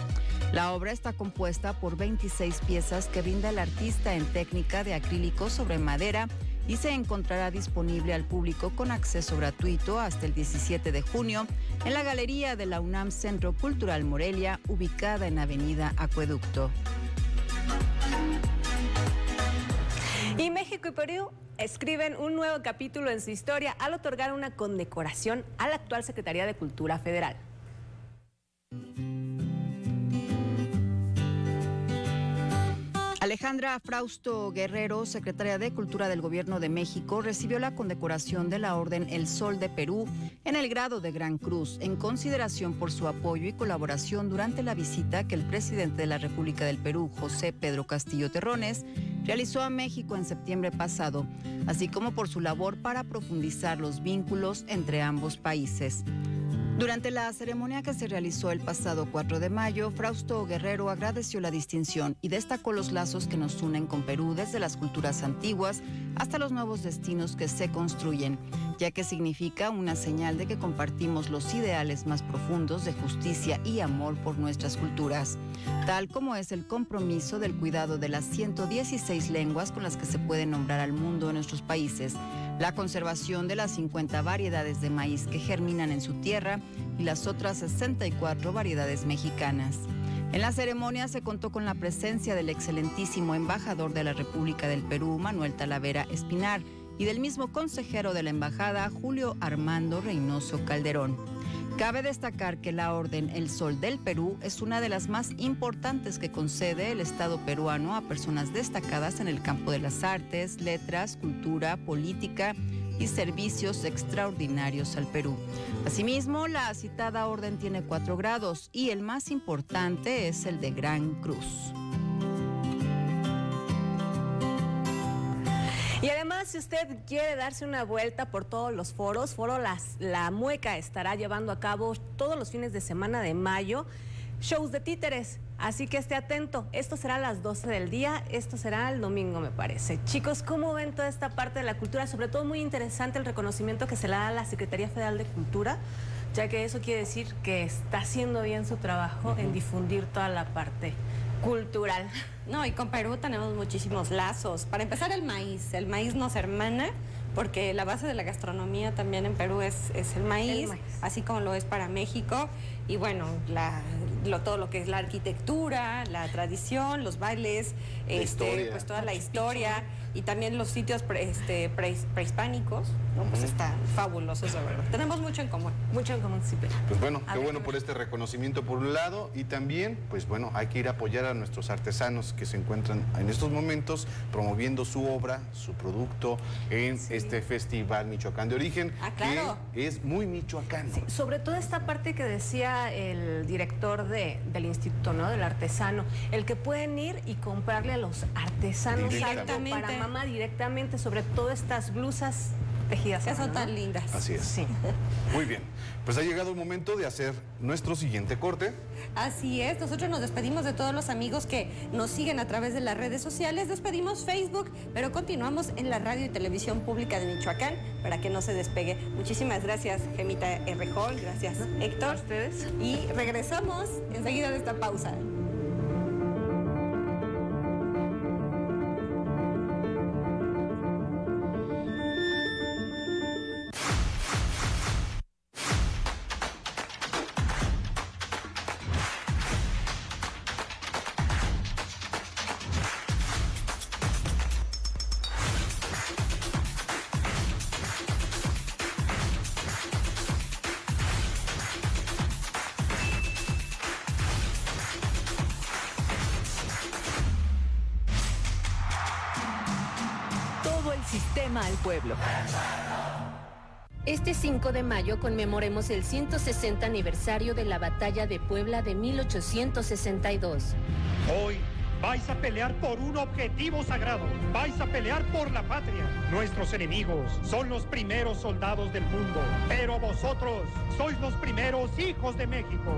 La obra está compuesta por 26 piezas que brinda el artista en técnica de acrílico sobre madera y se encontrará disponible al público con acceso gratuito hasta el 17 de junio en la Galería de la UNAM Centro Cultural Morelia, ubicada en Avenida Acueducto. Y México y Perú escriben un nuevo capítulo en su historia al otorgar una condecoración a la actual Secretaría de Cultura Federal. Alejandra Frausto Guerrero, secretaria de Cultura del Gobierno de México, recibió la condecoración de la Orden El Sol de Perú en el grado de Gran Cruz, en consideración por su apoyo y colaboración durante la visita que el presidente de la República del Perú, José Pedro Castillo Terrones, realizó a México en septiembre pasado, así como por su labor para profundizar los vínculos entre ambos países. Durante la ceremonia que se realizó el pasado 4 de mayo, Frausto Guerrero agradeció la distinción y destacó los lazos que nos unen con Perú desde las culturas antiguas hasta los nuevos destinos que se construyen, ya que significa una señal de que compartimos los ideales más profundos de justicia y amor por nuestras culturas, tal como es el compromiso del cuidado de las 116 lenguas con las que se puede nombrar al mundo en nuestros países, la conservación de las 50 variedades de maíz que germinan en su tierra y las otras 64 variedades mexicanas. En la ceremonia se contó con la presencia del excelentísimo embajador de la República del Perú, Manuel Talavera Espinar, y del mismo consejero de la embajada, Julio Armando Reynoso Calderón. Cabe destacar que la Orden El Sol del Perú es una de las más importantes que concede el Estado peruano a personas destacadas en el campo de las artes, letras, cultura, política y servicios extraordinarios al Perú. Asimismo, la citada orden tiene 4 grados y el más importante es el de Gran Cruz. Y además, si usted quiere darse una vuelta por todos los foros, La Mueca estará llevando a cabo todos los fines de semana de mayo shows de títeres, así que esté atento. Esto será a las 12 del día, esto será el domingo, me parece. Chicos, ¿cómo ven toda esta parte de la cultura? Sobre todo muy interesante el reconocimiento que se le da a la Secretaría Federal de Cultura, ya que eso quiere decir que está haciendo bien su trabajo en difundir toda la parte cultural. No, y con Perú tenemos muchísimos lazos. Para empezar, el maíz nos hermana, porque la base de la gastronomía también en Perú es el maíz, así como lo es para México. Y bueno, todo lo que es la arquitectura, la tradición, los bailes, pues toda la historia y también los sitios prehispánicos, ¿no? Pues está fabuloso eso, ¿verdad? Tenemos mucho en común. Mucho en común, sí. Pues bueno, qué bueno por este reconocimiento por un lado, y también, pues bueno, hay que ir a apoyar a nuestros artesanos que se encuentran en estos momentos promoviendo su obra, su producto en este Festival Michoacán de Origen, claro, que es muy michoacano. Sí, sobre todo esta parte que decía el director del instituto, ¿no? Del artesano, el que pueden ir y comprarle a los artesanos algo para mamá directamente, sobre todo estas blusas tejidas. Que son tan lindas. Así es. Sí. Muy bien, pues ha llegado el momento de hacer nuestro siguiente corte. Así es, nosotros nos despedimos de todos los amigos que nos siguen a través de las redes sociales, despedimos Facebook, pero continuamos en la radio y televisión pública de Michoacán para que no se despegue. Muchísimas gracias, Gemita R. Hall, gracias, Héctor. ¿A ustedes? Y regresamos enseguida de esta pausa. Sistema al pueblo. Este 5 de mayo conmemoremos el 160 aniversario de la Batalla de Puebla de 1862. Hoy vais a pelear por un objetivo sagrado. Vais a pelear por la patria. Nuestros enemigos son los primeros soldados del mundo, pero vosotros sois los primeros hijos de México.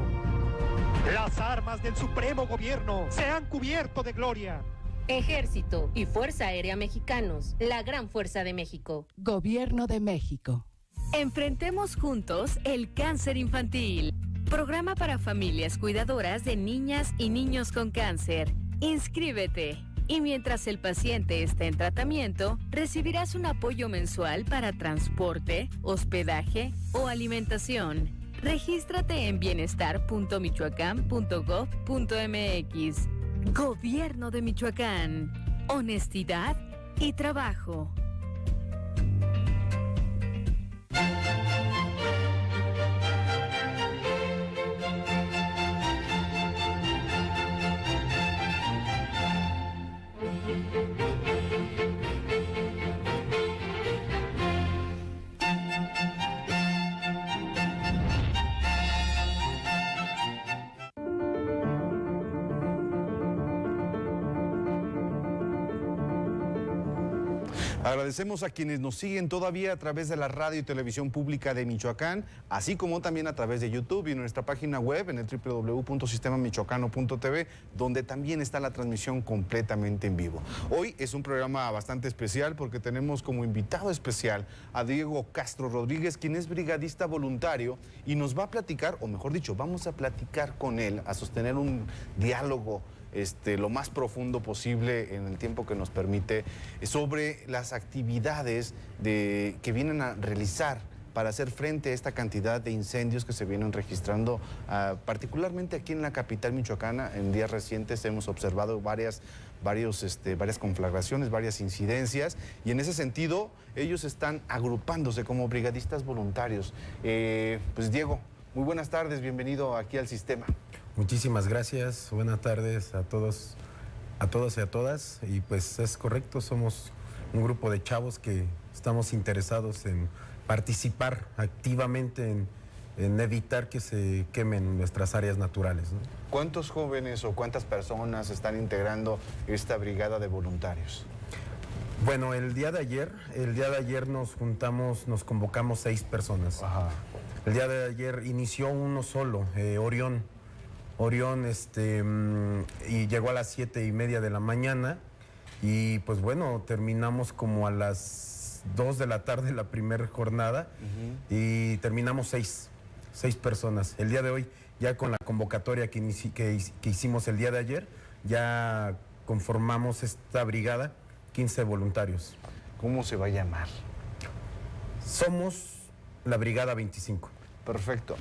Las armas del Supremo Gobierno se han cubierto de gloria. Ejército y Fuerza Aérea Mexicanos, la gran fuerza de México. Gobierno de México. Enfrentemos juntos el cáncer infantil. Programa para familias cuidadoras de niñas y niños con cáncer. Inscríbete. Y mientras el paciente está en tratamiento, recibirás un apoyo mensual para transporte, hospedaje o alimentación. Regístrate en bienestar.michoacán.gov.mx. Gobierno de Michoacán. Honestidad y trabajo. Agradecemos a quienes nos siguen todavía a través de la radio y televisión pública de Michoacán, así como también a través de YouTube y nuestra página web en el www.sistemamichoacano.tv, donde también está la transmisión completamente en vivo. Hoy es un programa bastante especial porque tenemos como invitado especial a Diego Castro Rodríguez, quien es brigadista voluntario y nos va a platicar, o mejor dicho, vamos a platicar con él, a sostener un diálogo lo más profundo posible en el tiempo que nos permite sobre las actividades que vienen a realizar para hacer frente a esta cantidad de incendios que se vienen registrando, particularmente aquí en la capital michoacana. En días recientes hemos observado varias conflagraciones, varias incidencias, y en ese sentido ellos están agrupándose como brigadistas voluntarios. Pues Diego, muy buenas tardes, bienvenido aquí al sistema. Muchísimas gracias, buenas tardes a todos y a todas. Y pues es correcto, somos un grupo de chavos que estamos interesados en participar activamente en evitar que se quemen nuestras áreas naturales, ¿no? ¿Cuántos jóvenes o cuántas personas están integrando esta brigada de voluntarios? Bueno, el día de ayer nos convocamos 6 personas. Ajá. El día de ayer inició uno solo, Orión, y llegó a las 7:30 de la mañana, y pues bueno, terminamos como a las 2 de la tarde la primera jornada, y terminamos 6 personas. El día de hoy, ya con la convocatoria que hicimos el día de ayer, ya conformamos esta brigada, 15 voluntarios. ¿Cómo se va a llamar? Somos la Brigada 25. Perfecto.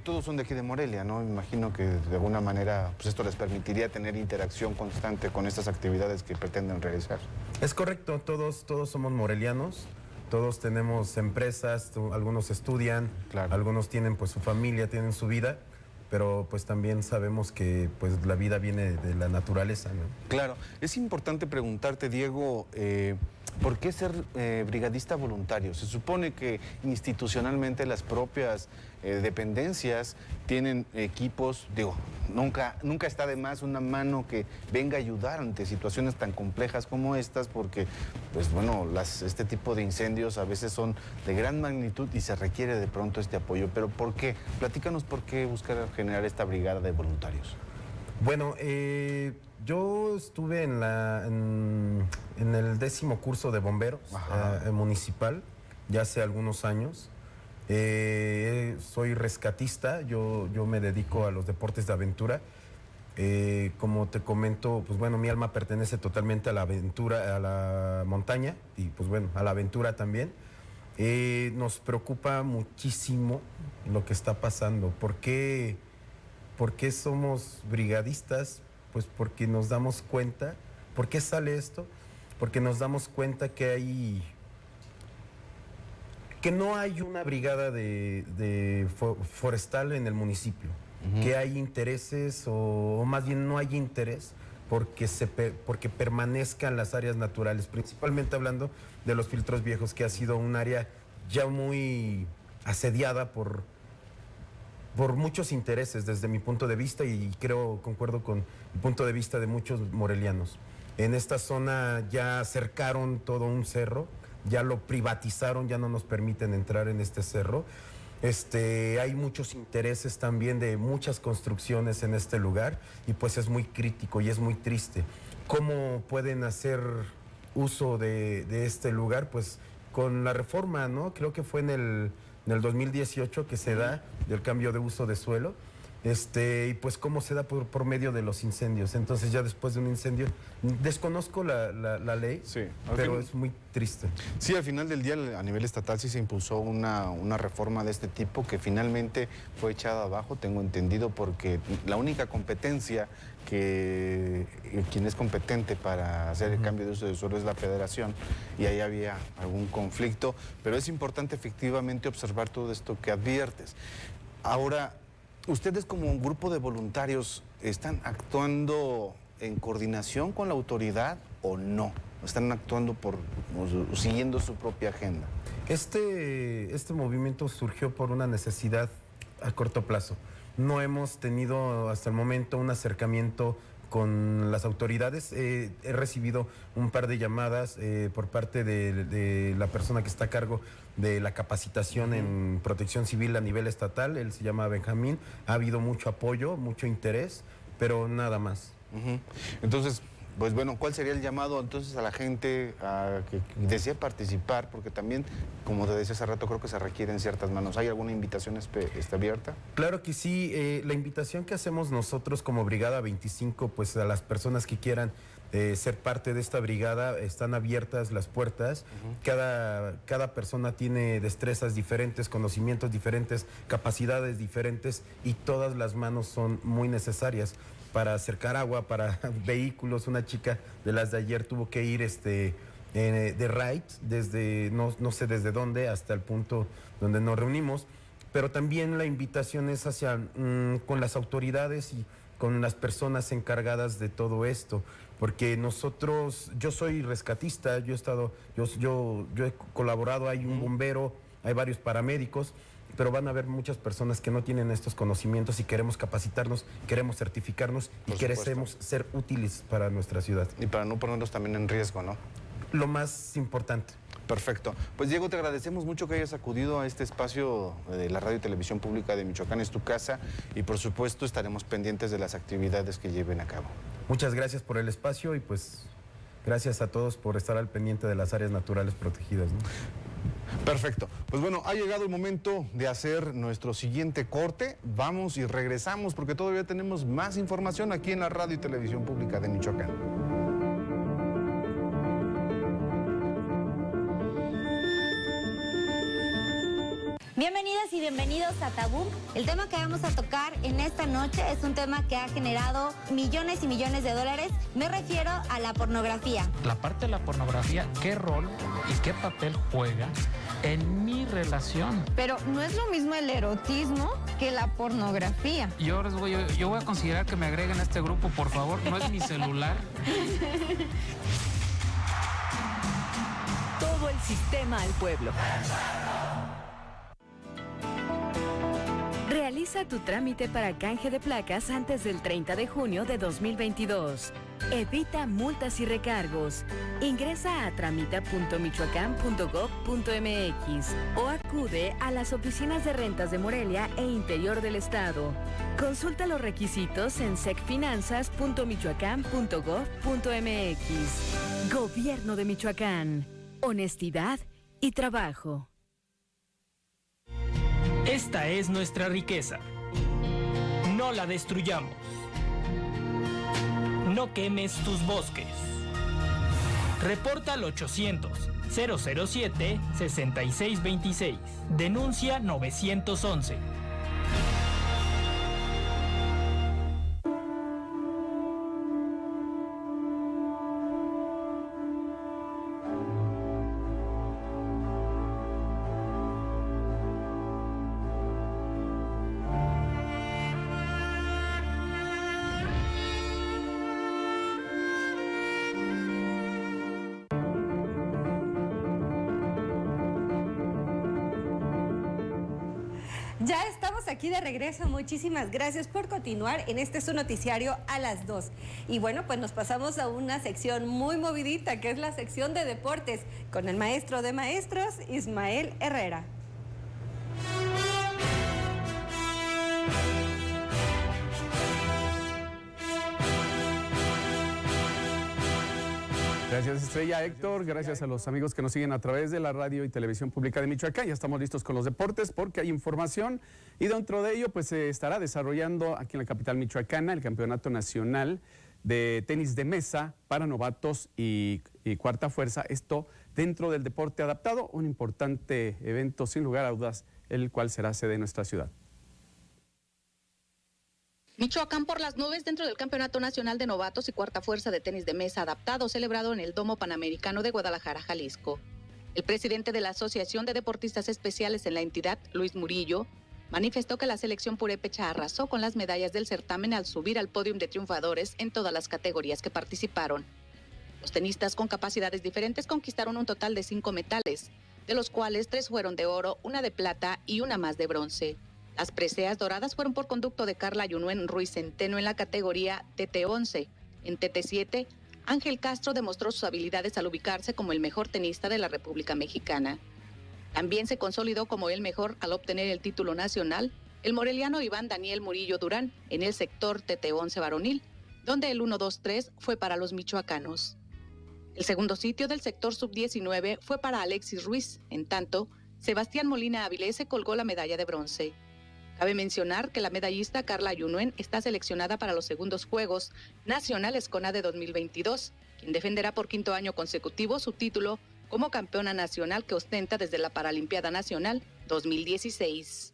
Todos son de aquí de Morelia, ¿no? Me imagino que de alguna manera pues esto les permitiría tener interacción constante con estas actividades que pretenden realizar. Es correcto, todos somos morelianos, todos tenemos empresas, algunos estudian, claro. Algunos tienen pues su familia, tienen su vida, pero pues también sabemos que pues la vida viene de la naturaleza, ¿no? Claro. Es importante preguntarte, Diego, ¿por qué ser brigadista voluntario? Se supone que institucionalmente las propias dependencias tienen equipos, nunca está de más una mano que venga a ayudar ante situaciones tan complejas como estas, porque, pues bueno, este tipo de incendios a veces son de gran magnitud y se requiere de pronto este apoyo. Pero ¿por qué? Platícanos por qué buscar generar esta brigada de voluntarios. Bueno, yo estuve en el 10º curso de bomberos municipal, ya hace algunos años. Soy rescatista, yo me dedico a los deportes de aventura. Como te comento, pues bueno, mi alma pertenece totalmente a la aventura, a la montaña y pues bueno, a la aventura también. Nos preocupa muchísimo lo que está pasando. ¿Por qué somos brigadistas? Pues porque nos damos cuenta. ¿Por qué sale esto? Porque nos damos cuenta que no hay una brigada de forestal en el municipio, que hay intereses, o más bien no hay interés porque permanezcan las áreas naturales, principalmente hablando de los Filtros Viejos, que ha sido un área ya muy asediada por muchos intereses desde mi punto de vista, y concuerdo con el punto de vista de muchos morelianos. En esta zona ya acercaron todo un cerro, ya lo privatizaron, ya no nos permiten entrar en este cerro. Hay muchos intereses también de muchas construcciones en este lugar, y pues es muy crítico y es muy triste. ¿Cómo pueden hacer uso de este lugar? Pues con la reforma, ¿no? Creo que fue en el 2018 que se da del cambio de uso de suelo, y pues cómo se da por medio de los incendios. Entonces ya después de un incendio, desconozco la ley, sí, pero es muy triste. Sí, al final del día a nivel estatal sí se impulsó una reforma de este tipo que finalmente fue echada abajo, tengo entendido, porque la única competencia quien es competente para hacer el cambio de uso de suelo es la federación, y ahí había algún conflicto, pero es importante efectivamente observar todo esto que adviertes. Ahora, ¿ustedes como un grupo de voluntarios están actuando en coordinación con la autoridad o no? ¿Están actuando siguiendo su propia agenda? Este movimiento surgió por una necesidad a corto plazo. No hemos tenido hasta el momento un acercamiento con las autoridades. He recibido un par de llamadas por parte de la persona que está a cargo de la capacitación en protección civil a nivel estatal. Él se llama Benjamín. Ha habido mucho apoyo, mucho interés, pero nada más. Entonces, pues bueno, ¿cuál sería el llamado entonces a la gente que desee participar? Porque también, como te decía hace rato, creo que se requieren ciertas manos. ¿Hay alguna invitación abierta? Claro que sí. La invitación que hacemos nosotros como Brigada 25, pues a las personas que quieran ser parte de esta brigada, están abiertas las puertas. Cada persona tiene destrezas diferentes, conocimientos diferentes, capacidades diferentes, y todas las manos son muy necesarias para acercar agua, para vehículos. Una chica de las de ayer tuvo que ir de ride desde no sé desde dónde hasta el punto donde nos reunimos, pero también la invitación es hacia con las autoridades y con las personas encargadas de todo esto, porque yo soy rescatista, yo he colaborado, hay un bombero, hay varios paramédicos, pero van a haber muchas personas que no tienen estos conocimientos y queremos capacitarnos, queremos certificarnos y queremos ser útiles para nuestra ciudad. Y para no ponernos también en riesgo, ¿no? Lo más importante. Perfecto. Pues Diego, te agradecemos mucho que hayas acudido a este espacio de la Radio y Televisión Pública de Michoacán. Es tu casa y por supuesto estaremos pendientes de las actividades que lleven a cabo. Muchas gracias por el espacio y pues gracias a todos por estar al pendiente de las áreas naturales protegidas, ¿no? Perfecto. Pues bueno, ha llegado el momento de hacer nuestro siguiente corte. Vamos y regresamos porque todavía tenemos más información aquí en la Radio y Televisión Pública de Michoacán. Bienvenidas y bienvenidos a Tabú. El tema que vamos a tocar en esta noche es un tema que ha generado millones y millones de dólares. Me refiero a la pornografía. La parte de la pornografía, ¿qué rol y qué papel juega en mi relación? Pero no es lo mismo el erotismo que la pornografía. Yo voy a considerar que me agreguen a este grupo, por favor. No es mi celular. Todo el sistema al pueblo. Realiza tu trámite para canje de placas antes del 30 de junio de 2022. Evita multas y recargos. Ingresa a tramita.michoacán.gov.mx o acude a las oficinas de rentas de Morelia e interior del estado. Consulta los requisitos en secfinanzas.michoacán.gov.mx. Gobierno de Michoacán. Honestidad y trabajo. Esta es nuestra riqueza. No la destruyamos. No quemes tus bosques. Reporta al 800-007-6626. Denuncia 911. Ya estamos aquí de regreso. Muchísimas gracias por continuar en este su noticiario a las 2. Y bueno, pues nos pasamos a una sección muy movidita, que es la sección de deportes, con el maestro de maestros, Ismael Herrera. Gracias, Estrella. Héctor, gracias a los amigos que nos siguen a través de la Radio y Televisión Pública de Michoacán. Ya estamos listos con los deportes porque hay información y dentro de ello pues se estará desarrollando aquí en la capital michoacana el Campeonato Nacional de Tenis de Mesa para novatos y cuarta fuerza. Esto dentro del deporte adaptado, un importante evento sin lugar a dudas, el cual será sede de nuestra ciudad. Michoacán por las nubes dentro del Campeonato Nacional de Novatos y Cuarta Fuerza de Tenis de Mesa Adaptado, celebrado en el Domo Panamericano de Guadalajara, Jalisco. El presidente de la Asociación de Deportistas Especiales en la entidad, Luis Murillo, manifestó que la selección purépecha arrasó con las medallas del certamen al subir al podio de triunfadores en todas las categorías que participaron. Los tenistas con capacidades diferentes conquistaron un total de 5 metales, de los cuales 3 fueron de oro, 1 de plata y 1 más de bronce. Las preseas doradas fueron por conducto de Carla Yunuen Ruiz Centeno en la categoría TT11, En TT7, Ángel Castro demostró sus habilidades al ubicarse como el mejor tenista de la República Mexicana. También se consolidó como el mejor al obtener el título nacional el moreliano Iván Daniel Murillo Durán en el sector TT11 varonil, donde el 1-2-3 fue para los michoacanos. El segundo sitio del sector sub-19 fue para Alexis Ruiz. En tanto, Sebastián Molina Avilés se colgó la medalla de bronce. Cabe mencionar que la medallista Carla Ayunuen está seleccionada para los segundos Juegos Nacionales CONADE 2022, quien defenderá por quinto año consecutivo su título como campeona nacional que ostenta desde la Paralimpiada Nacional 2016.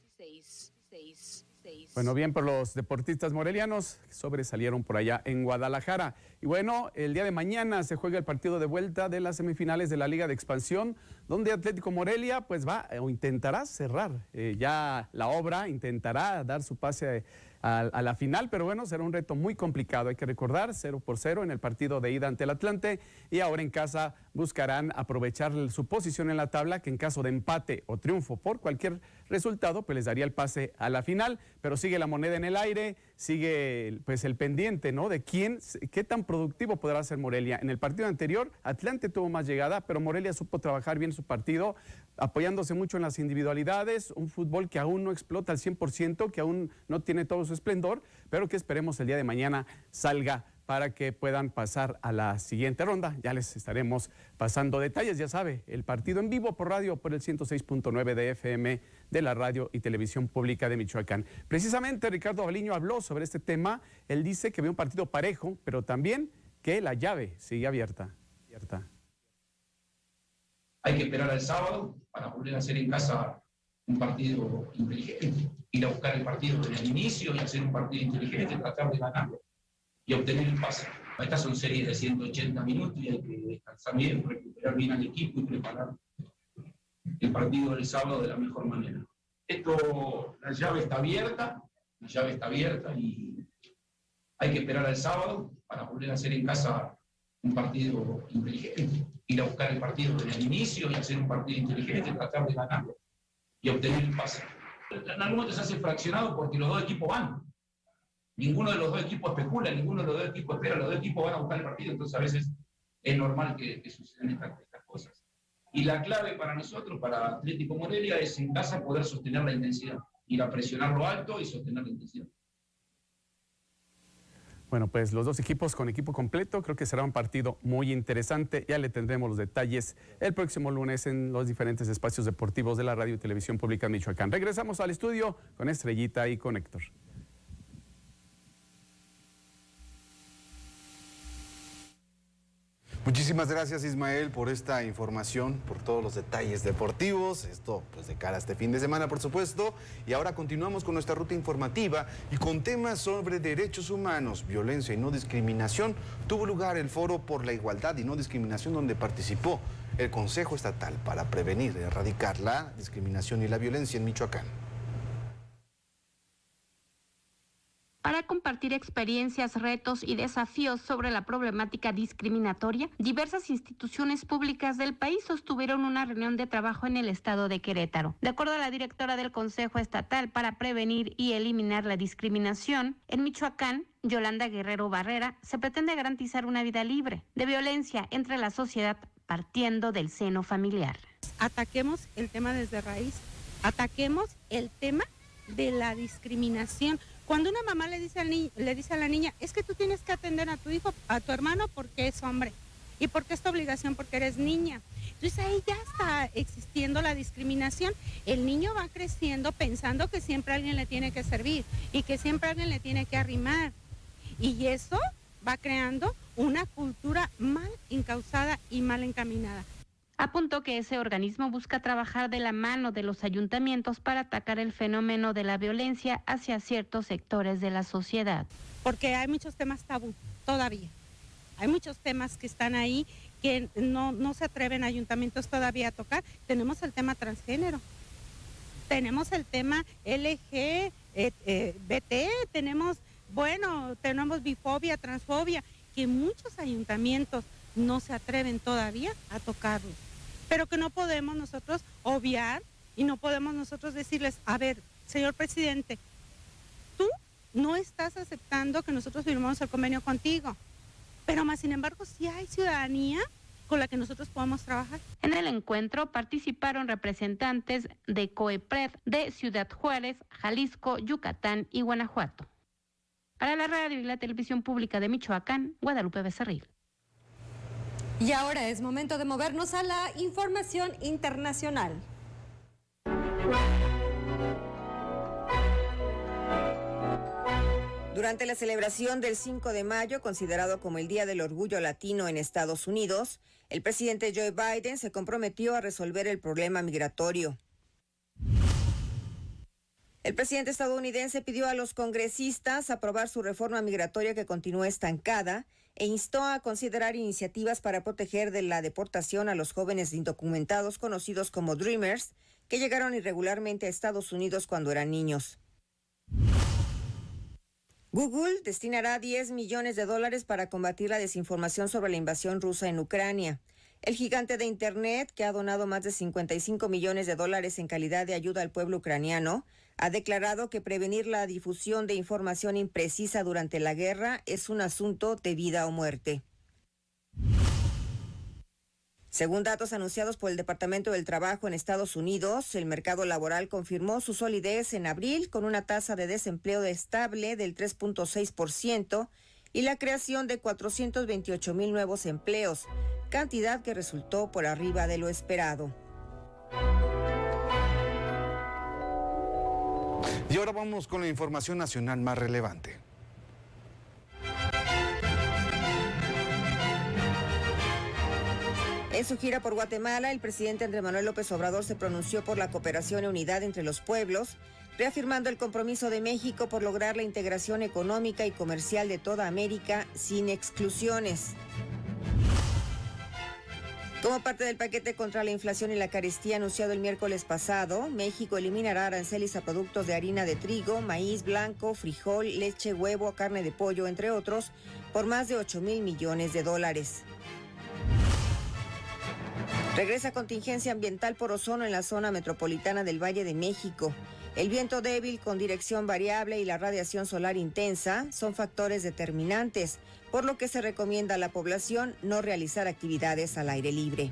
Bueno, bien por los deportistas morelianos que sobresalieron por allá en Guadalajara. Y bueno, el día de mañana se juega el partido de vuelta de las semifinales de la Liga de Expansión, donde Atlético Morelia pues va o intentará cerrar ya la obra, intentará dar su pase a la final, pero bueno, será un reto muy complicado. Hay que recordar, 0-0 en el partido de ida ante el Atlante, y ahora en casa buscarán aprovechar su posición en la tabla, que en caso de empate o triunfo por cualquier resultado, pues les daría el pase a la final. Pero sigue la moneda en el aire, sigue pues el pendiente, ¿no? De qué tan productivo podrá ser Morelia. En el partido anterior, Atlante tuvo más llegada, pero Morelia supo trabajar bien su partido, apoyándose mucho en las individualidades, un fútbol que aún no explota al 100%, que aún no tiene todo su esplendor, pero que esperemos el día de mañana salga para que puedan pasar a la siguiente ronda. Ya les estaremos pasando detalles, ya sabe, el partido en vivo por radio, por el 106.9 de FM de la Radio y Televisión Pública de Michoacán. Precisamente Ricardo Baliño habló sobre este tema. Él dice que ve un partido parejo, pero también que la llave sigue abierta. Hay que esperar al sábado para volver a hacer en casa un partido inteligente, ir a buscar el partido desde el inicio y hacer un partido inteligente, tratar de ganarlo y obtener el pase. Estas son series de 180 minutos y hay que descansar bien, recuperar bien al equipo y preparar el partido del sábado de la mejor manera. La llave está abierta y hay que esperar al sábado para volver a hacer en casa un partido inteligente, ir a buscar el partido desde el inicio y hacer un partido inteligente, tratar de ganarlo y obtener el pase. En algún momento se hace fraccionado porque los dos equipos van. Ninguno de los dos equipos especula, ninguno de los dos equipos espera, los dos equipos van a buscar el partido, entonces a veces es normal que sucedan estas cosas. Y la clave para nosotros, para Atlético Morelia, es en casa poder sostener la intensidad, ir a presionar lo alto y sostener la intensidad. Bueno, pues los dos equipos con equipo completo, creo que será un partido muy interesante. Ya le tendremos los detalles el próximo lunes en los diferentes espacios deportivos de la Radio y Televisión Pública de Michoacán. Regresamos al estudio con Estrellita y con Héctor. Muchísimas gracias, Ismael, por esta información, por todos los detalles deportivos. Esto pues de cara a este fin de semana, por supuesto. Y ahora continuamos con nuestra ruta informativa y con temas sobre derechos humanos, violencia y no discriminación. Tuvo lugar el Foro por la Igualdad y No Discriminación, donde participó el Consejo Estatal para prevenir y erradicar la discriminación y la violencia en Michoacán. Para compartir experiencias, retos y desafíos sobre la problemática discriminatoria, diversas instituciones públicas del país sostuvieron una reunión de trabajo en el estado de Querétaro. De acuerdo a la directora del Consejo Estatal para Prevenir y Eliminar la Discriminación, en Michoacán, Yolanda Guerrero Barrera, se pretende garantizar una vida libre de violencia entre la sociedad partiendo del seno familiar. Ataquemos el tema desde raíz, ataquemos el tema de la discriminación. Cuando una mamá le dice a la niña, es que tú tienes que atender a tu hijo, a tu hermano porque es hombre y porque es tu obligación porque eres niña. Entonces ahí ya está existiendo la discriminación. El niño va creciendo pensando que siempre alguien le tiene que servir y que siempre alguien le tiene que arrimar. Y eso va creando una cultura mal encauzada y mal encaminada. Apuntó que ese organismo busca trabajar de la mano de los ayuntamientos para atacar el fenómeno de la violencia hacia ciertos sectores de la sociedad. Porque hay muchos temas tabú todavía. Hay muchos temas que están ahí que no se atreven ayuntamientos todavía a tocar. Tenemos el tema transgénero, tenemos el tema LGBT, tenemos bifobia, transfobia, que muchos ayuntamientos no se atreven todavía a tocarlos. Pero que no podemos nosotros obviar y no podemos nosotros decirles, a ver, señor presidente, tú no estás aceptando que nosotros firmamos el convenio contigo. pero más sin embargo sí hay ciudadanía con la que nosotros podamos trabajar. En el encuentro participaron representantes de COEPRED de Ciudad Juárez, Jalisco, Yucatán y Guanajuato. Para la radio y la televisión pública de Michoacán, Guadalupe Becerril. Y ahora es momento de movernos a la información internacional. Durante la celebración del 5 de mayo, considerado como el Día del Orgullo Latino en Estados Unidos, el presidente Joe Biden se comprometió a resolver el problema migratorio. El presidente estadounidense pidió a los congresistas aprobar su reforma migratoria que continúa estancada e instó a considerar iniciativas para proteger de la deportación a los jóvenes indocumentados conocidos como Dreamers, que llegaron irregularmente a Estados Unidos cuando eran niños. Google destinará $10 millones para combatir la desinformación sobre la invasión rusa en Ucrania. El gigante de Internet, que ha donado más de $55 millones en calidad de ayuda al pueblo ucraniano, ha declarado que prevenir la difusión de información imprecisa durante la guerra es un asunto de vida o muerte. Según datos anunciados por el Departamento del Trabajo en Estados Unidos, el mercado laboral confirmó su solidez en abril con una tasa de desempleo estable del 3.6% y la creación de 428,000 nuevos empleos, cantidad que resultó por arriba de lo esperado. Y ahora vamos con la información nacional más relevante. En su gira por Guatemala, el presidente Andrés Manuel López Obrador se pronunció por la cooperación y unidad entre los pueblos, reafirmando el compromiso de México por lograr la integración económica y comercial de toda América sin exclusiones. Como parte del paquete contra la inflación y la carestía anunciado el miércoles pasado, México eliminará aranceles a productos de harina de trigo, maíz blanco, frijol, leche, huevo, carne de pollo, entre otros, por más de $8,000 millones. Regresa contingencia ambiental por ozono en la zona metropolitana del Valle de México. El viento débil con dirección variable y la radiación solar intensa son factores determinantes, por lo que se recomienda a la población no realizar actividades al aire libre.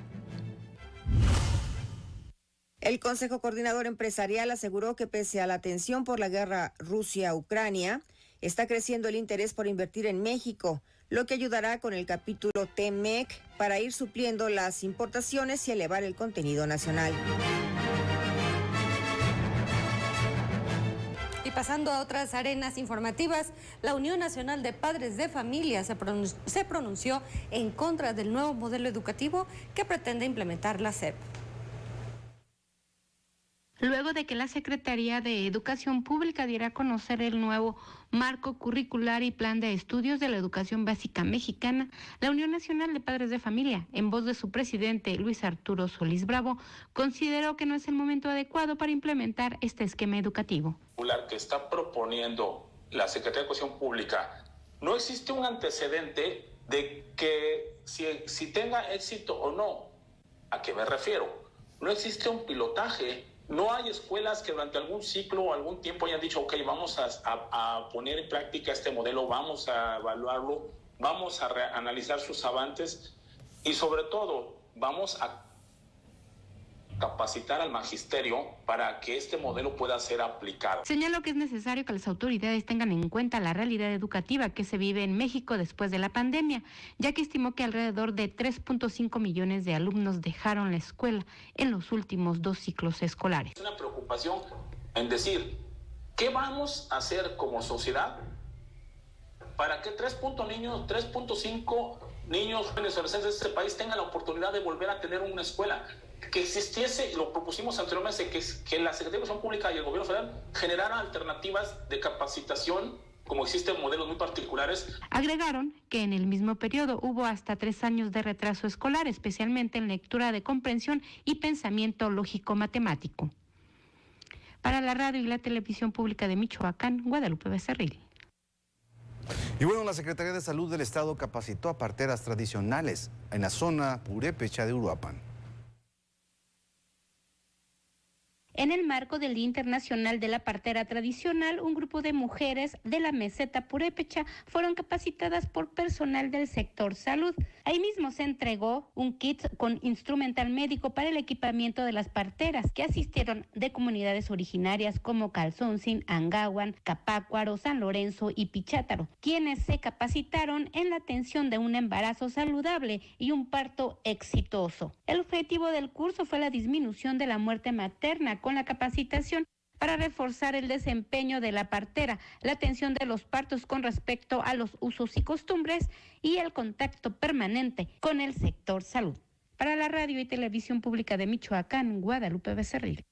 El Consejo Coordinador Empresarial aseguró que pese a la tensión por la guerra Rusia-Ucrania, está creciendo el interés por invertir en México, lo que ayudará con el capítulo TEMEC para ir supliendo las importaciones y elevar el contenido nacional. Y pasando a otras arenas informativas, la Unión Nacional de Padres de Familia se pronunció en contra del nuevo modelo educativo que pretende implementar la SEP. Luego de que la Secretaría de Educación Pública diera a conocer el nuevo marco curricular y plan de estudios de la educación básica mexicana, la Unión Nacional de Padres de Familia, en voz de su presidente Luis Arturo Solís Bravo, consideró que no es el momento adecuado para implementar este esquema educativo. Que está proponiendo la Secretaría de Educación Pública, no existe un antecedente de que si tenga éxito o no. ¿A qué me refiero? No existe un pilotaje. No hay escuelas que durante algún ciclo o algún tiempo hayan dicho, ok, vamos a poner en práctica este modelo, vamos a evaluarlo, vamos a analizar sus avances y sobre todo vamos a capacitar al magisterio para que este modelo pueda ser aplicado. Señaló que es necesario que las autoridades tengan en cuenta la realidad educativa que se vive en México después de la pandemia, ya que estimó que alrededor de 3.5 millones de alumnos dejaron la escuela en los últimos 2 ciclos escolares. Es una preocupación en decir, ¿qué vamos a hacer como sociedad para que 3.5 niños, jóvenes, adolescentes de este país tengan la oportunidad de volver a tener una escuela? Que existiese, lo propusimos anteriormente, que la Secretaría de Educación Pública y el Gobierno Federal generaran alternativas de capacitación, como existen modelos muy particulares. Agregaron que en el mismo periodo hubo hasta 3 años de retraso escolar, especialmente en lectura de comprensión y pensamiento lógico-matemático. Para la radio y la televisión pública de Michoacán, Guadalupe Becerril. Y bueno, la Secretaría de Salud del Estado capacitó a parteras tradicionales en la zona purépecha de Uruapan. En el marco del Día Internacional de la Partera Tradicional, un grupo de mujeres de la meseta purépecha fueron capacitadas por personal del sector salud. Ahí mismo se entregó un kit con instrumental médico para el equipamiento de las parteras que asistieron de comunidades originarias como Calzoncin, Angahuan, Capácuaro, San Lorenzo y Pichátaro, quienes se capacitaron en la atención de un embarazo saludable y un parto exitoso. El objetivo del curso fue la disminución de la muerte materna con la capacitación para reforzar el desempeño de la partera, la atención de los partos con respecto a los usos y costumbres y el contacto permanente con el sector salud. Para la Radio y Televisión Pública de Michoacán, Guadalupe Becerril.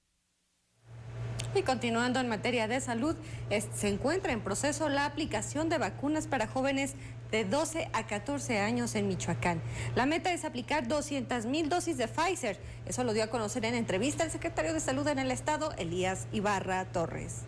Y continuando en materia de salud, se encuentra en proceso la aplicación de vacunas para jóvenes de 12 a 14 años en Michoacán. La meta es aplicar 200,000 dosis de Pfizer. Eso lo dio a conocer en entrevista el secretario de Salud en el estado, Elías Ibarra Torres.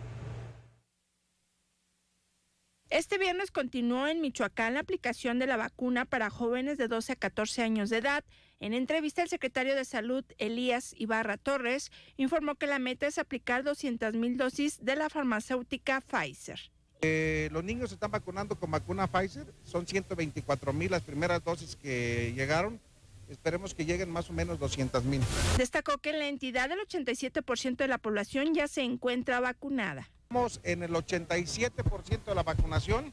Este viernes continuó en Michoacán la aplicación de la vacuna para jóvenes de 12 a 14 años de edad. En entrevista, el secretario de Salud, Elías Ibarra Torres, informó que la meta es aplicar 200,000 dosis de la farmacéutica Pfizer. Los niños se están vacunando con vacuna Pfizer, son 124,000 las primeras dosis que llegaron. Esperemos que lleguen más o menos 200,000. Destacó que en la entidad el 87% de la población ya se encuentra vacunada. Estamos en el 87% de la vacunación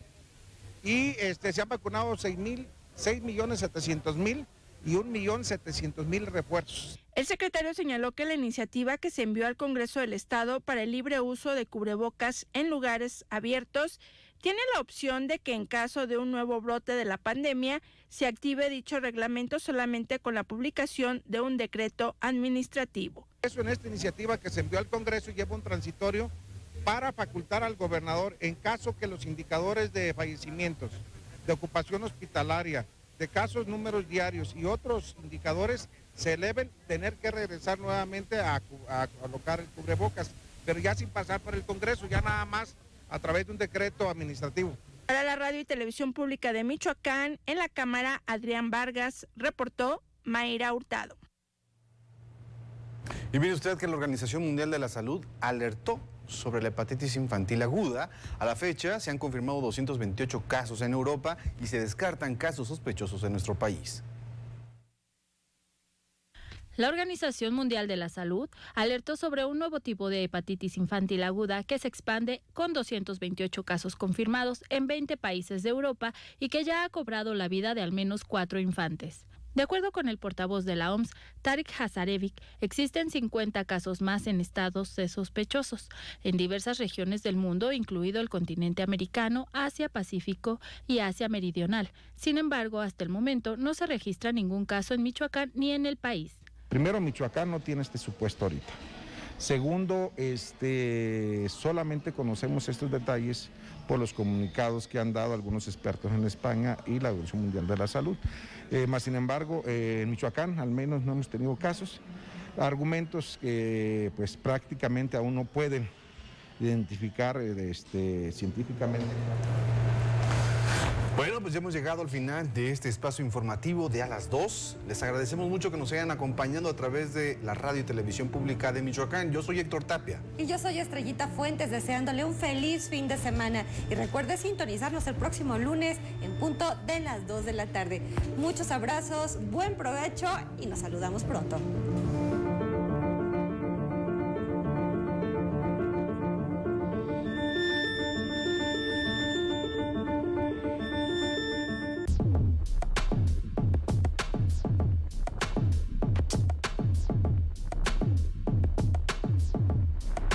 y se han vacunado 6,700,000 y 1,700,000 refuerzos. El secretario señaló que la iniciativa que se envió al Congreso del Estado para el libre uso de cubrebocas en lugares abiertos tiene la opción de que en caso de un nuevo brote de la pandemia se active dicho reglamento solamente con la publicación de un decreto administrativo. Eso en esta iniciativa que se envió al Congreso lleva un transitorio para facultar al gobernador en caso que los indicadores de fallecimientos, de ocupación hospitalaria, de casos, números diarios y otros indicadores se eleven, tener que regresar nuevamente a colocar el cubrebocas, pero ya sin pasar por el Congreso, ya nada más a través de un decreto administrativo. Para la Radio y Televisión Pública de Michoacán, en la Cámara, Adrián Vargas, reportó Mayra Hurtado. Y mire usted que la Organización Mundial de la Salud alertó sobre la hepatitis infantil aguda. A la fecha se han confirmado 228 casos en Europa y se descartan casos sospechosos en nuestro país. La Organización Mundial de la Salud alertó sobre un nuevo tipo de hepatitis infantil aguda que se expande con 228 casos confirmados en 20 países de Europa y que ya ha cobrado la vida de al menos 4 infantes. De acuerdo con el portavoz de la OMS, Tarek Hasarevic, existen 50 casos más en estados de sospechosos en diversas regiones del mundo, incluido el continente americano, Asia Pacífico y Asia Meridional. Sin embargo, hasta el momento no se registra ningún caso en Michoacán ni en el país. Primero, Michoacán no tiene este supuesto ahorita. Segundo, solamente conocemos estos detalles por los comunicados que han dado algunos expertos en España y la Organización Mundial de la Salud. Más sin embargo, en Michoacán al menos no hemos tenido casos, argumentos que pues prácticamente aún no pueden identificar científicamente. Bueno, pues ya hemos llegado al final de este espacio informativo de A las 2. Les agradecemos mucho que nos hayan acompañado a través de la Radio y Televisión Pública de Michoacán. Yo soy Héctor Tapia. Y yo soy Estrellita Fuentes, deseándole un feliz fin de semana. Y recuerde sintonizarnos el próximo lunes en punto de las 2 de la tarde. Muchos abrazos, buen provecho y nos saludamos pronto.